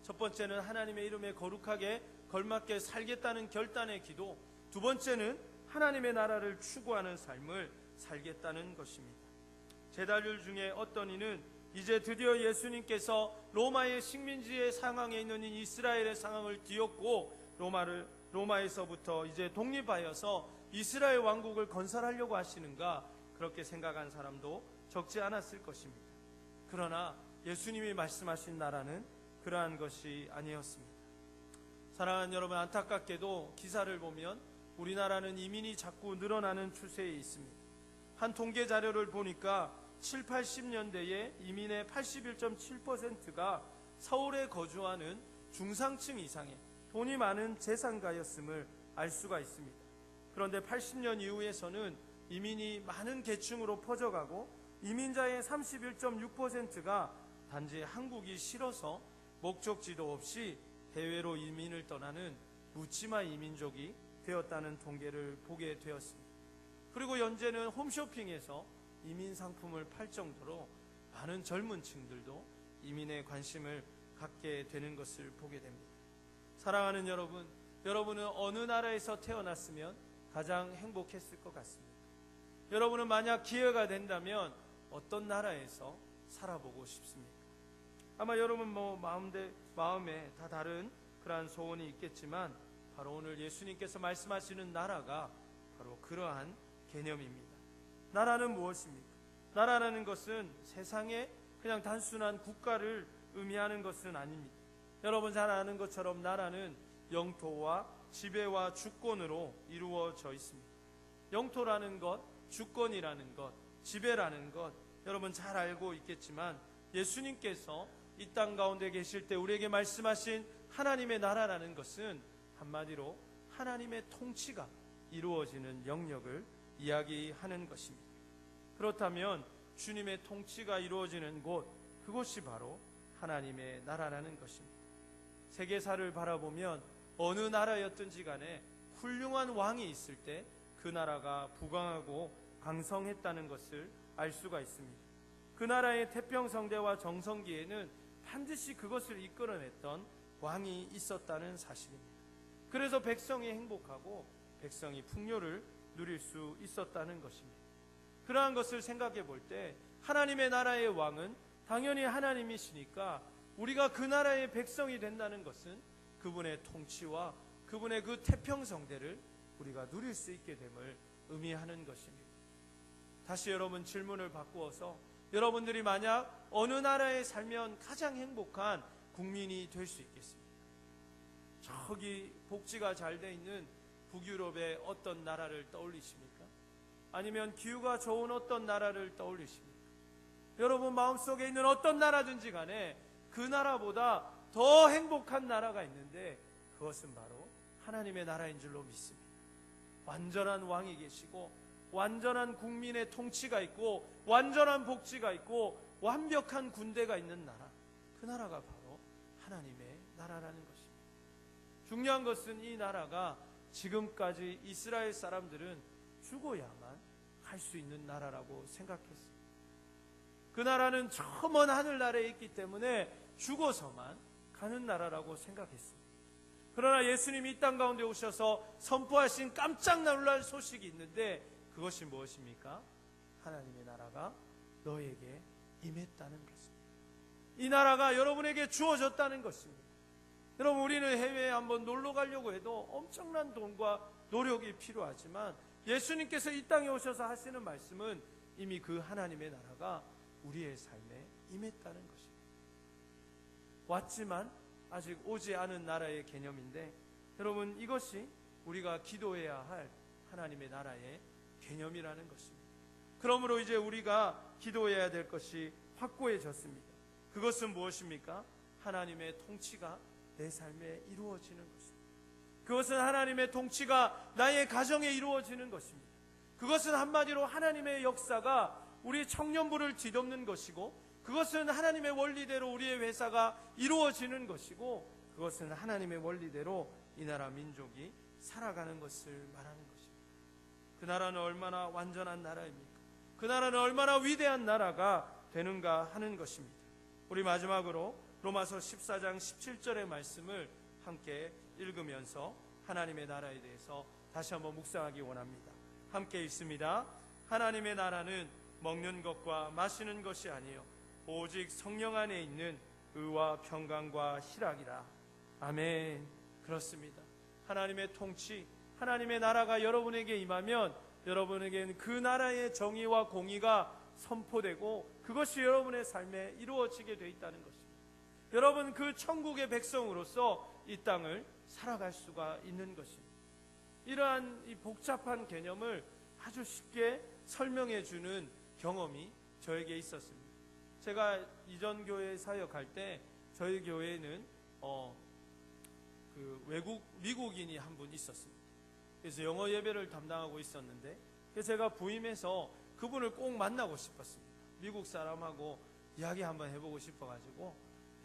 첫 번째는 하나님의 이름에 거룩하게 걸맞게 살겠다는 결단의 기도, 두 번째는 하나님의 나라를 추구하는 삶을 살겠다는 것입니다. 제자들 중에 어떤 이는 이제 드디어 예수님께서 로마의 식민지의 상황에 있는 이 이스라엘의 상황을 뒤엎고 로마에서부터 이제 독립하여서 이스라엘 왕국을 건설하려고 하시는가, 그렇게 생각한 사람도 적지 않았을 것입니다. 그러나 예수님이 말씀하신 나라는 그러한 것이 아니었습니다. 사랑하는 여러분, 안타깝게도 기사를 보면 우리나라는 이민이 자꾸 늘어나는 추세에 있습니다. 한 통계 자료를 보니까 7, 80년대에 이민의 81.7%가 서울에 거주하는 중상층 이상의 돈이 많은 재산가였음을 알 수가 있습니다. 그런데 80년 이후에서는 이민이 많은 계층으로 퍼져가고 이민자의 31.6%가 단지 한국이 싫어서 목적지도 없이 해외로 이민을 떠나는 묻지마 이민족이 되었다는 통계를 보게 되었습니다. 그리고 현재는 홈쇼핑에서 이민 상품을 팔 정도로 많은 젊은 층들도 이민에 관심을 갖게 되는 것을 보게 됩니다. 사랑하는 여러분, 여러분은 어느 나라에서 태어났으면 가장 행복했을 것 같습니다. 여러분은 만약 기회가 된다면 어떤 나라에서 살아보고 싶습니까? 아마 여러분 마음에 다 다른 그러한 소원이 있겠지만 바로 오늘 예수님께서 말씀하시는 나라가 바로 그러한 개념입니다. 나라는 무엇입니까? 나라라는 것은 세상에 그냥 단순한 국가를 의미하는 것은 아닙니다. 여러분 잘 아는 것처럼 나라는 영토와 지배와 주권으로 이루어져 있습니다. 영토라는 것, 주권이라는 것, 지배라는 것 여러분 잘 알고 있겠지만 예수님께서 이 땅 가운데 계실 때 우리에게 말씀하신 하나님의 나라라는 것은 한마디로 하나님의 통치가 이루어지는 영역을 이야기하는 것입니다. 그렇다면 주님의 통치가 이루어지는 곳, 그곳이 바로 하나님의 나라라는 것입니다. 세계사를 바라보면 어느 나라였든지 간에 훌륭한 왕이 있을 때 그 나라가 부강하고 강성했다는 것을 알 수가 있습니다. 그 나라의 태평성대와 정성기에는 반드시 그것을 이끌어냈던 왕이 있었다는 사실입니다. 그래서 백성이 행복하고 백성이 풍요를 누릴 수 있었다는 것입니다. 그러한 것을 생각해 볼 때 하나님의 나라의 왕은 당연히 하나님이시니까 우리가 그 나라의 백성이 된다는 것은 그분의 통치와 그분의 그 태평성대를 우리가 누릴 수 있게 됨을 의미하는 것입니다. 다시 여러분 질문을 바꾸어서 여러분들이 만약 어느 나라에 살면 가장 행복한 국민이 될 수 있겠습니까? 저기 복지가 잘 돼 있는 북유럽의 어떤 나라를 떠올리십니까? 아니면 기후가 좋은 어떤 나라를 떠올리십니까? 여러분 마음속에 있는 어떤 나라든지 간에 그 나라보다 더 행복한 나라가 있는데 그것은 바로 하나님의 나라인 줄로 믿습니다. 완전한 왕이 계시고 완전한 국민의 통치가 있고 완전한 복지가 있고 완벽한 군대가 있는 나라, 그 나라가 바로 하나님의 나라라는 것입니다. 중요한 것은 이 나라가 지금까지 이스라엘 사람들은 죽어야만 갈 수 있는 나라라고 생각했습니다. 그 나라는 저 먼 하늘나라에 있기 때문에 죽어서만 가는 나라라고 생각했습니다. 그러나 예수님이 이 땅 가운데 오셔서 선포하신 깜짝 놀랄 소식이 있는데 그것이 무엇입니까? 하나님의 나라가 너에게 임했다는 것입니다. 이 나라가 여러분에게 주어졌다는 것입니다. 여러분 우리는 해외에 한번 놀러 가려고 해도 엄청난 돈과 노력이 필요하지만 예수님께서 이 땅에 오셔서 하시는 말씀은 이미 그 하나님의 나라가 우리의 삶에 임했다는 것입니다. 왔지만 아직 오지 않은 나라의 개념인데 여러분 이것이 우리가 기도해야 할 하나님의 나라의 개념이라는 것입니다. 그러므로 이제 우리가 기도해야 될 것이 확고해졌습니다. 그것은 무엇입니까? 하나님의 통치가 내 삶에 이루어지는 것입니다. 그것은 하나님의 통치가 나의 가정에 이루어지는 것입니다. 그것은 한마디로 하나님의 역사가 우리 청년부를 뒤덮는 것이고 그것은 하나님의 원리대로 우리의 회사가 이루어지는 것이고 그것은 하나님의 원리대로 이 나라 민족이 살아가는 것을 말하는 것입니다. 그 나라는 얼마나 완전한 나라입니까? 그 나라는 얼마나 위대한 나라가 되는가 하는 것입니다. 우리 마지막으로 로마서 14장 17절의 말씀을 함께 읽으면서 하나님의 나라에 대해서 다시 한번 묵상하기 원합니다. 함께 읽습니다. 하나님의 나라는 먹는 것과 마시는 것이 아니요 오직 성령 안에 있는 의와 평강과 희락이라. 아멘. 그렇습니다. 하나님의 통치, 하나님의 나라가 여러분에게 임하면 여러분에게는 그 나라의 정의와 공의가 선포되고 그것이 여러분의 삶에 이루어지게 되어 있다는 것입니다. 여러분 그 천국의 백성으로서 이 땅을 살아갈 수가 있는 것입니다. 이러한 이 복잡한 개념을 아주 쉽게 설명해 주는 경험이 저에게 있었습니다. 제가 이전 교회 사역할 때 저희 교회에는 미국인이 한 분 있었습니다. 그래서 영어 예배를 담당하고 있었는데 제가 부임해서 그분을 꼭 만나고 싶었습니다. 미국 사람하고 이야기 한번 해보고 싶어가지고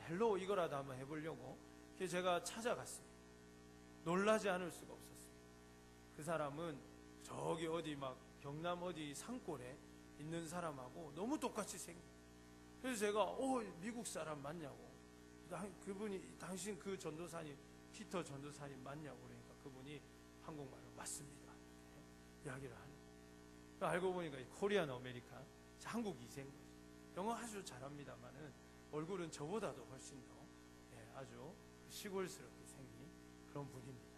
헬로 이거라도 한번 해보려고 그래서 제가 찾아갔습니다. 놀라지 않을 수가 없었습니다. 그 사람은 저기 어디 막 경남 어디 산골에 있는 사람하고 너무 똑같이 생긴. 그래서 제가 미국 사람 맞냐고. 그분이 당신 그 전도사님 피터 전도사님 맞냐고 그러니까 그분이 한국말로 맞습니다. 이야기를 하는. 알고 보니까 코리안 아메리칸 한국 이생 영어 아주 잘합니다만은 얼굴은 저보다도 훨씬 더 아주 시골스럽게 생긴 그런 분입니다.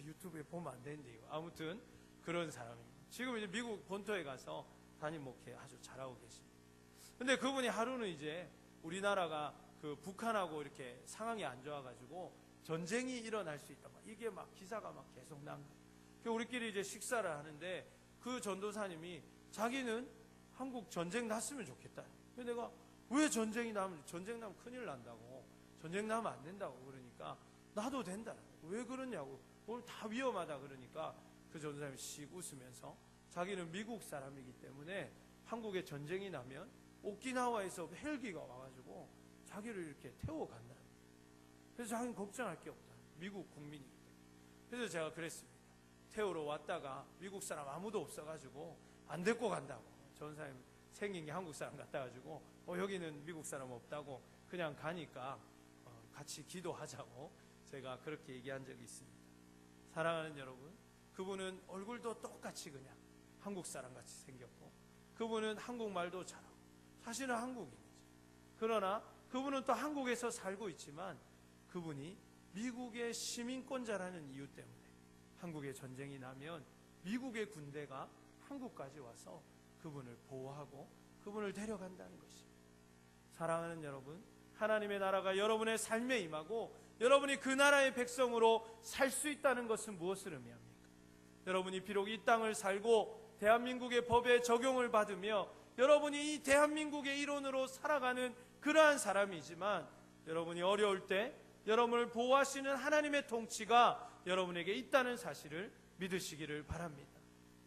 유튜브에 보면 안 되는데 이거 아무튼 그런 사람입니다. 지금 이제 미국 본토에 가서 담임 목회 아주 잘하고 계십니다. 근데 그분이 하루는 이제 우리나라가 그 북한하고 이렇게 상황이 안 좋아가지고 전쟁이 일어날 수 있다. 이게 막 기사가 막 계속 난 거예요. 우리끼리 이제 식사를 하는데 그 전도사님이 자기는 한국 전쟁 났으면 좋겠다. 근데 내가 왜 전쟁 나면 큰일 난다고, 전쟁 나면 안 된다고 그러니까 나도 된다. 왜 그러냐고, 오늘 다 위험하다 그러니까 그 전도사님이 씩 웃으면서 자기는 미국 사람이기 때문에 한국에 전쟁이 나면 오키나와에서 헬기가 와가지고 자기를 이렇게 태워간다. 그래서 자기는 걱정할 게 없다. 미국 국민이기 때문에. 그래서 제가 그랬습니다. 태우러 왔다가 미국 사람 아무도 없어가지고 안 데리고 간다고. 전사님 생긴 게 한국 사람 같아가지고 여기는 미국 사람 없다고 그냥 가니까 같이 기도하자고 제가 그렇게 얘기한 적이 있습니다. 사랑하는 여러분, 그분은 얼굴도 똑같이 그냥 한국 사람 같이 생겼고, 그분은 한국말도 잘하고 사실은 한국인이죠. 그러나 그분은 또 한국에서 살고 있지만 그분이 미국의 시민권자라는 이유 때문에 한국에 전쟁이 나면 미국의 군대가 한국까지 와서 그분을 보호하고 그분을 데려간다는 것입니다. 사랑하는 여러분, 하나님의 나라가 여러분의 삶에 임하고 여러분이 그 나라의 백성으로 살 수 있다는 것은 무엇을 의미합니까? 여러분이 비록 이 땅을 살고 대한민국의 법에 적용을 받으며 여러분이 이 대한민국의 일원으로 살아가는 그러한 사람이지만 여러분이 어려울 때 여러분을 보호하시는 하나님의 통치가 여러분에게 있다는 사실을 믿으시기를 바랍니다.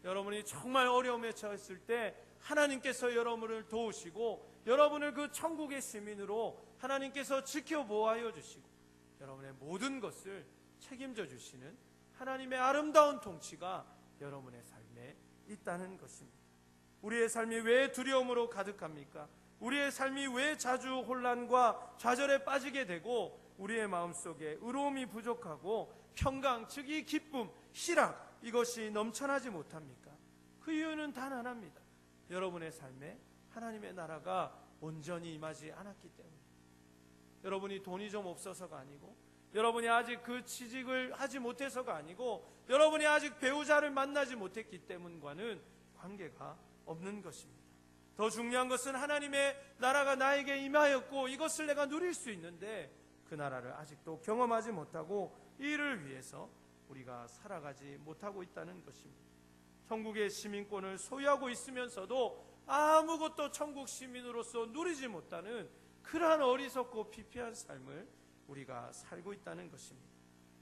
여러분이 정말 어려움에 처했을 때 하나님께서 여러분을 도우시고 여러분을 그 천국의 시민으로 하나님께서 지켜보호하여 주시고 여러분의 모든 것을 책임져 주시는 하나님의 아름다운 통치가 여러분의 삶에 있다는 것입니다. 우리의 삶이 왜 두려움으로 가득합니까? 우리의 삶이 왜 자주 혼란과 좌절에 빠지게 되고 우리의 마음속에 의로움이 부족하고 평강, 즉 이 기쁨, 희락, 이것이 넘쳐나지 못합니까? 그 이유는 단 하나입니다. 여러분의 삶에 하나님의 나라가 온전히 임하지 않았기 때문에. 여러분이 돈이 좀 없어서가 아니고, 여러분이 아직 그 취직을 하지 못해서가 아니고, 여러분이 아직 배우자를 만나지 못했기 때문과는 관계가 없는 것입니다. 더 중요한 것은 하나님의 나라가 나에게 임하였고 이것을 내가 누릴 수 있는데 그 나라를 아직도 경험하지 못하고 이를 위해서 우리가 살아가지 못하고 있다는 것입니다. 천국의 시민권을 소유하고 있으면서도 아무것도 천국 시민으로서 누리지 못하는 그러한 어리석고 피폐한 삶을 우리가 살고 있다는 것입니다.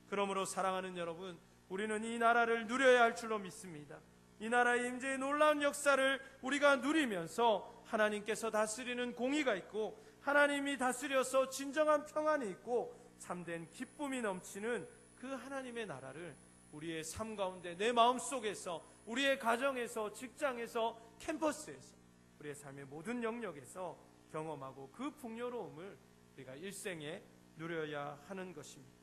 그러므로 사랑하는 여러분, 우리는 이 나라를 누려야 할 줄로 믿습니다. 이 나라의 임재의 놀라운 역사를 우리가 누리면서 하나님께서 다스리는 공의가 있고 하나님이 다스려서 진정한 평안이 있고 참된 기쁨이 넘치는 그 하나님의 나라를 우리의 삶 가운데, 내 마음속에서, 우리의 가정에서, 직장에서, 캠퍼스에서, 우리의 삶의 모든 영역에서 경험하고 그 풍요로움을 우리가 일생에 누려야 하는 것입니다.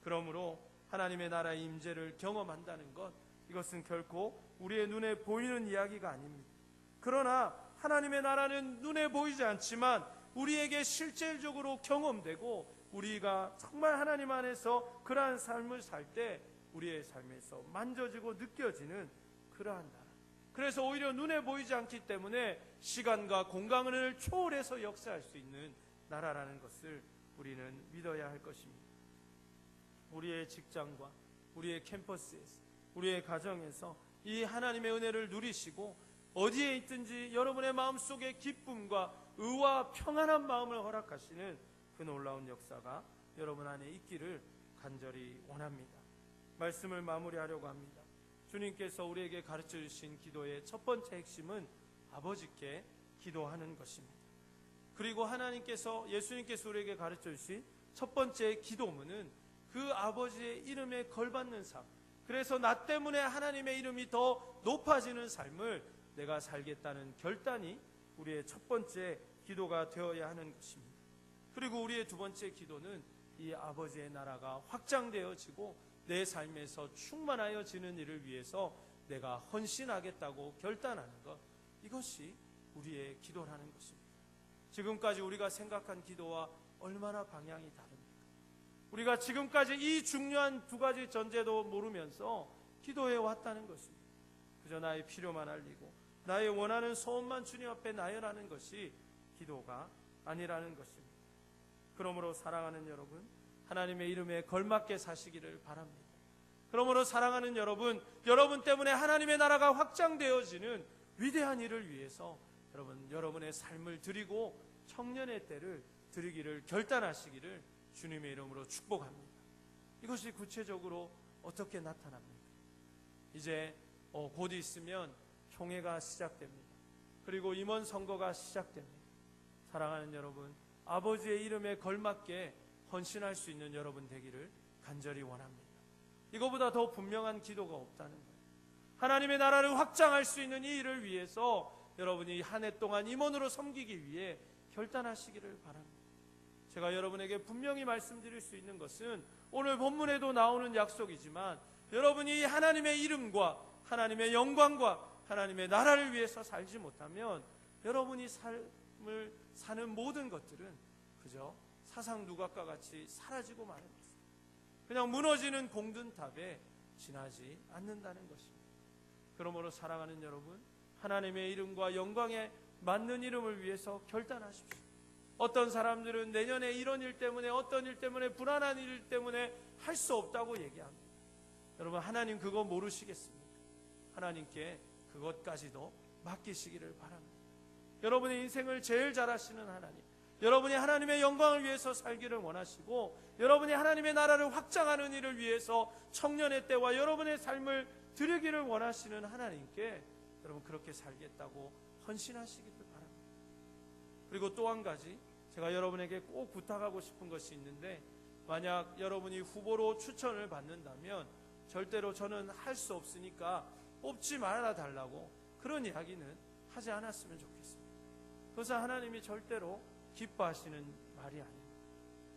그러므로 하나님의 나라의 임재를 경험한다는 것, 이것은 결코 우리의 눈에 보이는 이야기가 아닙니다. 그러나 하나님의 나라는 눈에 보이지 않지만 우리에게 실질적으로 경험되고 우리가 정말 하나님 안에서 그러한 삶을 살 때 우리의 삶에서 만져지고 느껴지는 그러한 나라. 그래서 오히려 눈에 보이지 않기 때문에 시간과 공간을 초월해서 역사할 수 있는 나라라는 것을 우리는 믿어야 할 것입니다. 우리의 직장과 우리의 캠퍼스에서, 우리의 가정에서 이 하나님의 은혜를 누리시고 어디에 있든지 여러분의 마음속에 기쁨과 의와 평안한 마음을 허락하시는 그 놀라운 역사가 여러분 안에 있기를 간절히 원합니다. 말씀을 마무리하려고 합니다. 주님께서 우리에게 가르쳐 주신 기도의 첫 번째 핵심은 아버지께 기도하는 것입니다. 그리고 하나님께서, 예수님께서 우리에게 가르쳐 주신 첫 번째 기도문은 그 아버지의 이름에 걸받는 삶, 그래서 나 때문에 하나님의 이름이 더 높아지는 삶을 내가 살겠다는 결단이 우리의 첫 번째 기도가 되어야 하는 것입니다. 그리고 우리의 두 번째 기도는 이 아버지의 나라가 확장되어지고 내 삶에서 충만하여지는 일을 위해서 내가 헌신하겠다고 결단하는 것, 이것이 우리의 기도라는 것입니다. 지금까지 우리가 생각한 기도와 얼마나 방향이 다릅니까? 우리가 지금까지 이 중요한 두 가지 전제도 모르면서 기도해 왔다는 것입니다. 그저 나의 필요만 알리고 나의 원하는 소원만 주님 앞에 나열하는 것이 기도가 아니라는 것입니다. 그러므로 사랑하는 여러분, 하나님의 이름에 걸맞게 사시기를 바랍니다. 그러므로 사랑하는 여러분, 여러분 때문에 하나님의 나라가 확장되어지는 위대한 일을 위해서 여러분의 삶을 드리고 청년의 때를 드리기를 결단하시기를 주님의 이름으로 축복합니다. 이것이 구체적으로 어떻게 나타납니까? 이제 곧 있으면 총회가 시작됩니다. 그리고 임원 선거가 시작됩니다. 사랑하는 여러분, 아버지의 이름에 걸맞게 헌신할 수 있는 여러분 되기를 간절히 원합니다. 이거보다 더 분명한 기도가 없다는 거예요. 하나님의 나라를 확장할 수 있는 이 일을 위해서 여러분이 한 해 동안 임원으로 섬기기 위해 결단하시기를 바랍니다. 제가 여러분에게 분명히 말씀드릴 수 있는 것은 오늘 본문에도 나오는 약속이지만 여러분이 하나님의 이름과 하나님의 영광과 하나님의 나라를 위해서 살지 못하면 여러분이 삶을 사는 모든 것들은 그저 사상 누각과 같이 사라지고 마는 것입니다. 그냥 무너지는 공든탑에 지나지 않는다는 것입니다. 그러므로 사랑하는 여러분, 하나님의 이름과 영광에 맞는 이름을 위해서 결단하십시오. 어떤 사람들은 내년에 이런 일 때문에, 어떤 일 때문에, 불안한 일 때문에 할 수 없다고 얘기합니다. 여러분, 하나님 그거 모르시겠습니까? 하나님께 그것까지도 맡기시기를 바랍니다. 여러분의 인생을 제일 잘 아시는 하나님, 여러분이 하나님의 영광을 위해서 살기를 원하시고 여러분이 하나님의 나라를 확장하는 일을 위해서 청년의 때와 여러분의 삶을 드리기를 원하시는 하나님께 여러분 그렇게 살겠다고 헌신하시기를 바랍니다. 그리고 또 한 가지 제가 여러분에게 꼭 부탁하고 싶은 것이 있는데, 만약 여러분이 후보로 추천을 받는다면 절대로 저는 할 수 없으니까 뽑지 말아 달라고 그런 이야기는 하지 않았으면 좋겠습니다. 그것은 하나님이 절대로 기뻐하시는 말이 아닙니다.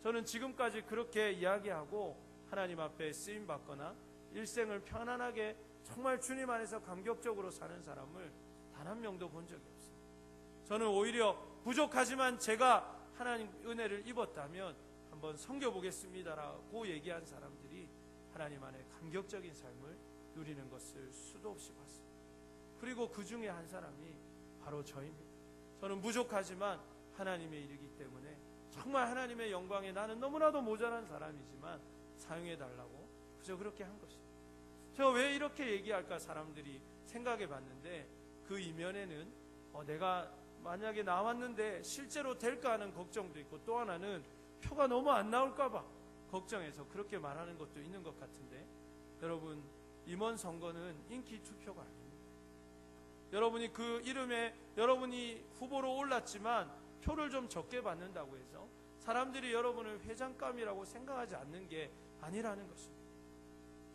저는 지금까지 그렇게 이야기하고 하나님 앞에 쓰임받거나 일생을 편안하게 정말 주님 안에서 감격적으로 사는 사람을 단 한 명도 본 적이 없습니다. 저는 오히려 부족하지만 제가 하나님 은혜를 입었다면 한번 섬겨보겠습니다라고 얘기한 사람들이 하나님 안에 감격적인 삶을 누리는 것을 수도 없이 봤습니다. 그리고 그 중에 한 사람이 바로 저입니다. 저는 부족하지만 하나님의 일이기 때문에 정말 하나님의 영광에 나는 너무나도 모자란 사람이지만 사용해달라고 그저 그렇게 한 것입니다. 제가 왜 이렇게 얘기할까 사람들이 생각해 봤는데, 그 이면에는 내가 만약에 나왔는데 실제로 될까 하는 걱정도 있고, 또 하나는 표가 너무 안 나올까 봐 걱정해서 그렇게 말하는 것도 있는 것 같은데, 여러분, 임원 선거는 인기 투표가 아닙니다. 여러분이 그 이름에 여러분이 후보로 올랐지만 표를 좀 적게 받는다고 해서 사람들이 여러분을 회장감이라고 생각하지 않는 게 아니라는 것입니다.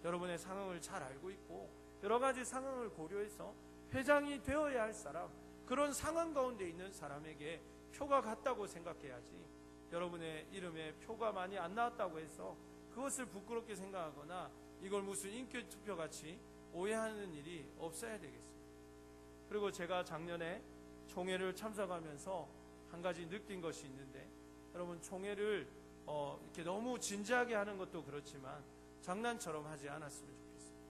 여러분의 상황을 잘 알고 있고 여러 가지 상황을 고려해서 회장이 되어야 할 사람, 그런 상황 가운데 있는 사람에게 표가 갔다고 생각해야지, 여러분의 이름에 표가 많이 안 나왔다고 해서 그것을 부끄럽게 생각하거나 이걸 무슨 인기 투표같이 오해하는 일이 없어야 되겠습니다. 그리고 제가 작년에 총회를 참석하면서 한 가지 느낀 것이 있는데, 여러분 총회를 이렇게 너무 진지하게 하는 것도 그렇지만 장난처럼 하지 않았으면 좋겠습니다.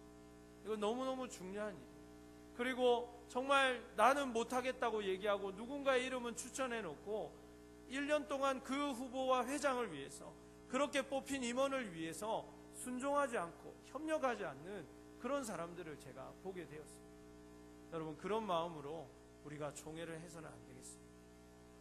이건 너무너무 중요한 일이에요. 그리고 정말 나는 못하겠다고 얘기하고 누군가의 이름은 추천해놓고 1년 동안 그 후보와 회장을 위해서, 그렇게 뽑힌 임원을 위해서 순종하지 않고 협력하지 않는 그런 사람들을 제가 보게 되었습니다. 여러분, 그런 마음으로 우리가 총회를 해서는 안 되겠습니다.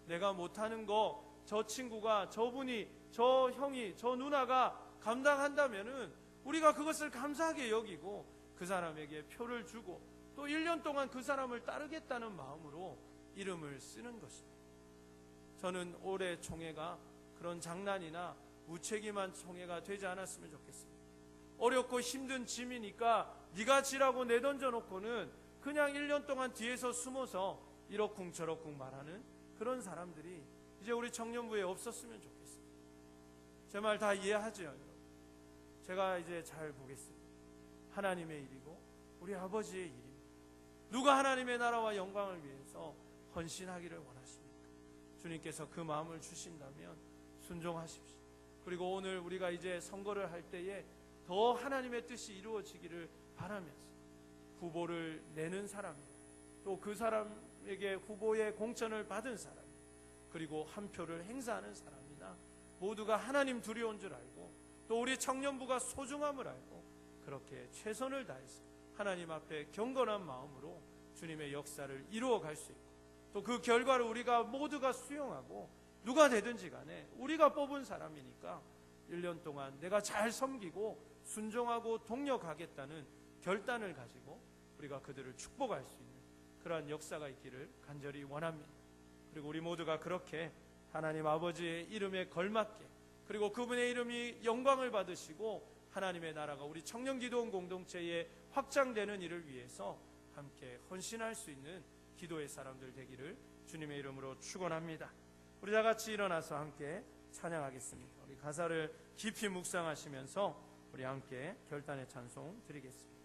내가 못하는 거 저 친구가, 저분이, 저 형이, 저 누나가 감당한다면은 우리가 그것을 감사하게 여기고 그 사람에게 표를 주고 또 1년 동안 그 사람을 따르겠다는 마음으로 이름을 쓰는 것입니다. 저는 올해 총회가 그런 장난이나 무책임한 총회가 되지 않았으면 좋겠습니다. 어렵고 힘든 짐이니까 네가 지라고 내던져놓고는 그냥 1년 동안 뒤에서 숨어서 이러쿵저러쿵 말하는 그런 사람들이 이제 우리 청년부에 없었으면 좋겠습니다. 제 말 다 이해하죠, 여러분? 제가 이제 잘 보겠습니다. 하나님의 일이고 우리 아버지의 일입니다. 누가 하나님의 나라와 영광을 위해서 헌신하기를 원하십니까? 주님께서 그 마음을 주신다면 순종하십시오. 그리고 오늘 우리가 이제 선거를 할 때에 더 하나님의 뜻이 이루어지기를 바라면서 후보를 내는 사람, 또 그 사람에게 후보의 공천을 받은 사람, 그리고 한 표를 행사하는 사람이나 모두가 하나님 두려운 줄 알고 또 우리 청년부가 소중함을 알고 그렇게 최선을 다해서 하나님 앞에 경건한 마음으로 주님의 역사를 이루어 갈 수 있고, 또 그 결과를 우리가 모두가 수용하고, 누가 되든지 간에 우리가 뽑은 사람이니까 1년 동안 내가 잘 섬기고 순종하고 동력하겠다는 결단을 가지고 우리가 그들을 축복할 수 있는 그러한 역사가 있기를 간절히 원합니다. 그리고 우리 모두가 그렇게 하나님 아버지의 이름에 걸맞게, 그리고 그분의 이름이 영광을 받으시고 하나님의 나라가 우리 청년기도원 공동체에 확장되는 일을 위해서 함께 헌신할 수 있는 기도의 사람들 되기를 주님의 이름으로 축원합니다. 우리 다 같이 일어나서 함께 찬양하겠습니다. 우리 가사를 깊이 묵상하시면서 우리 함께 결단의 찬송 드리겠습니다.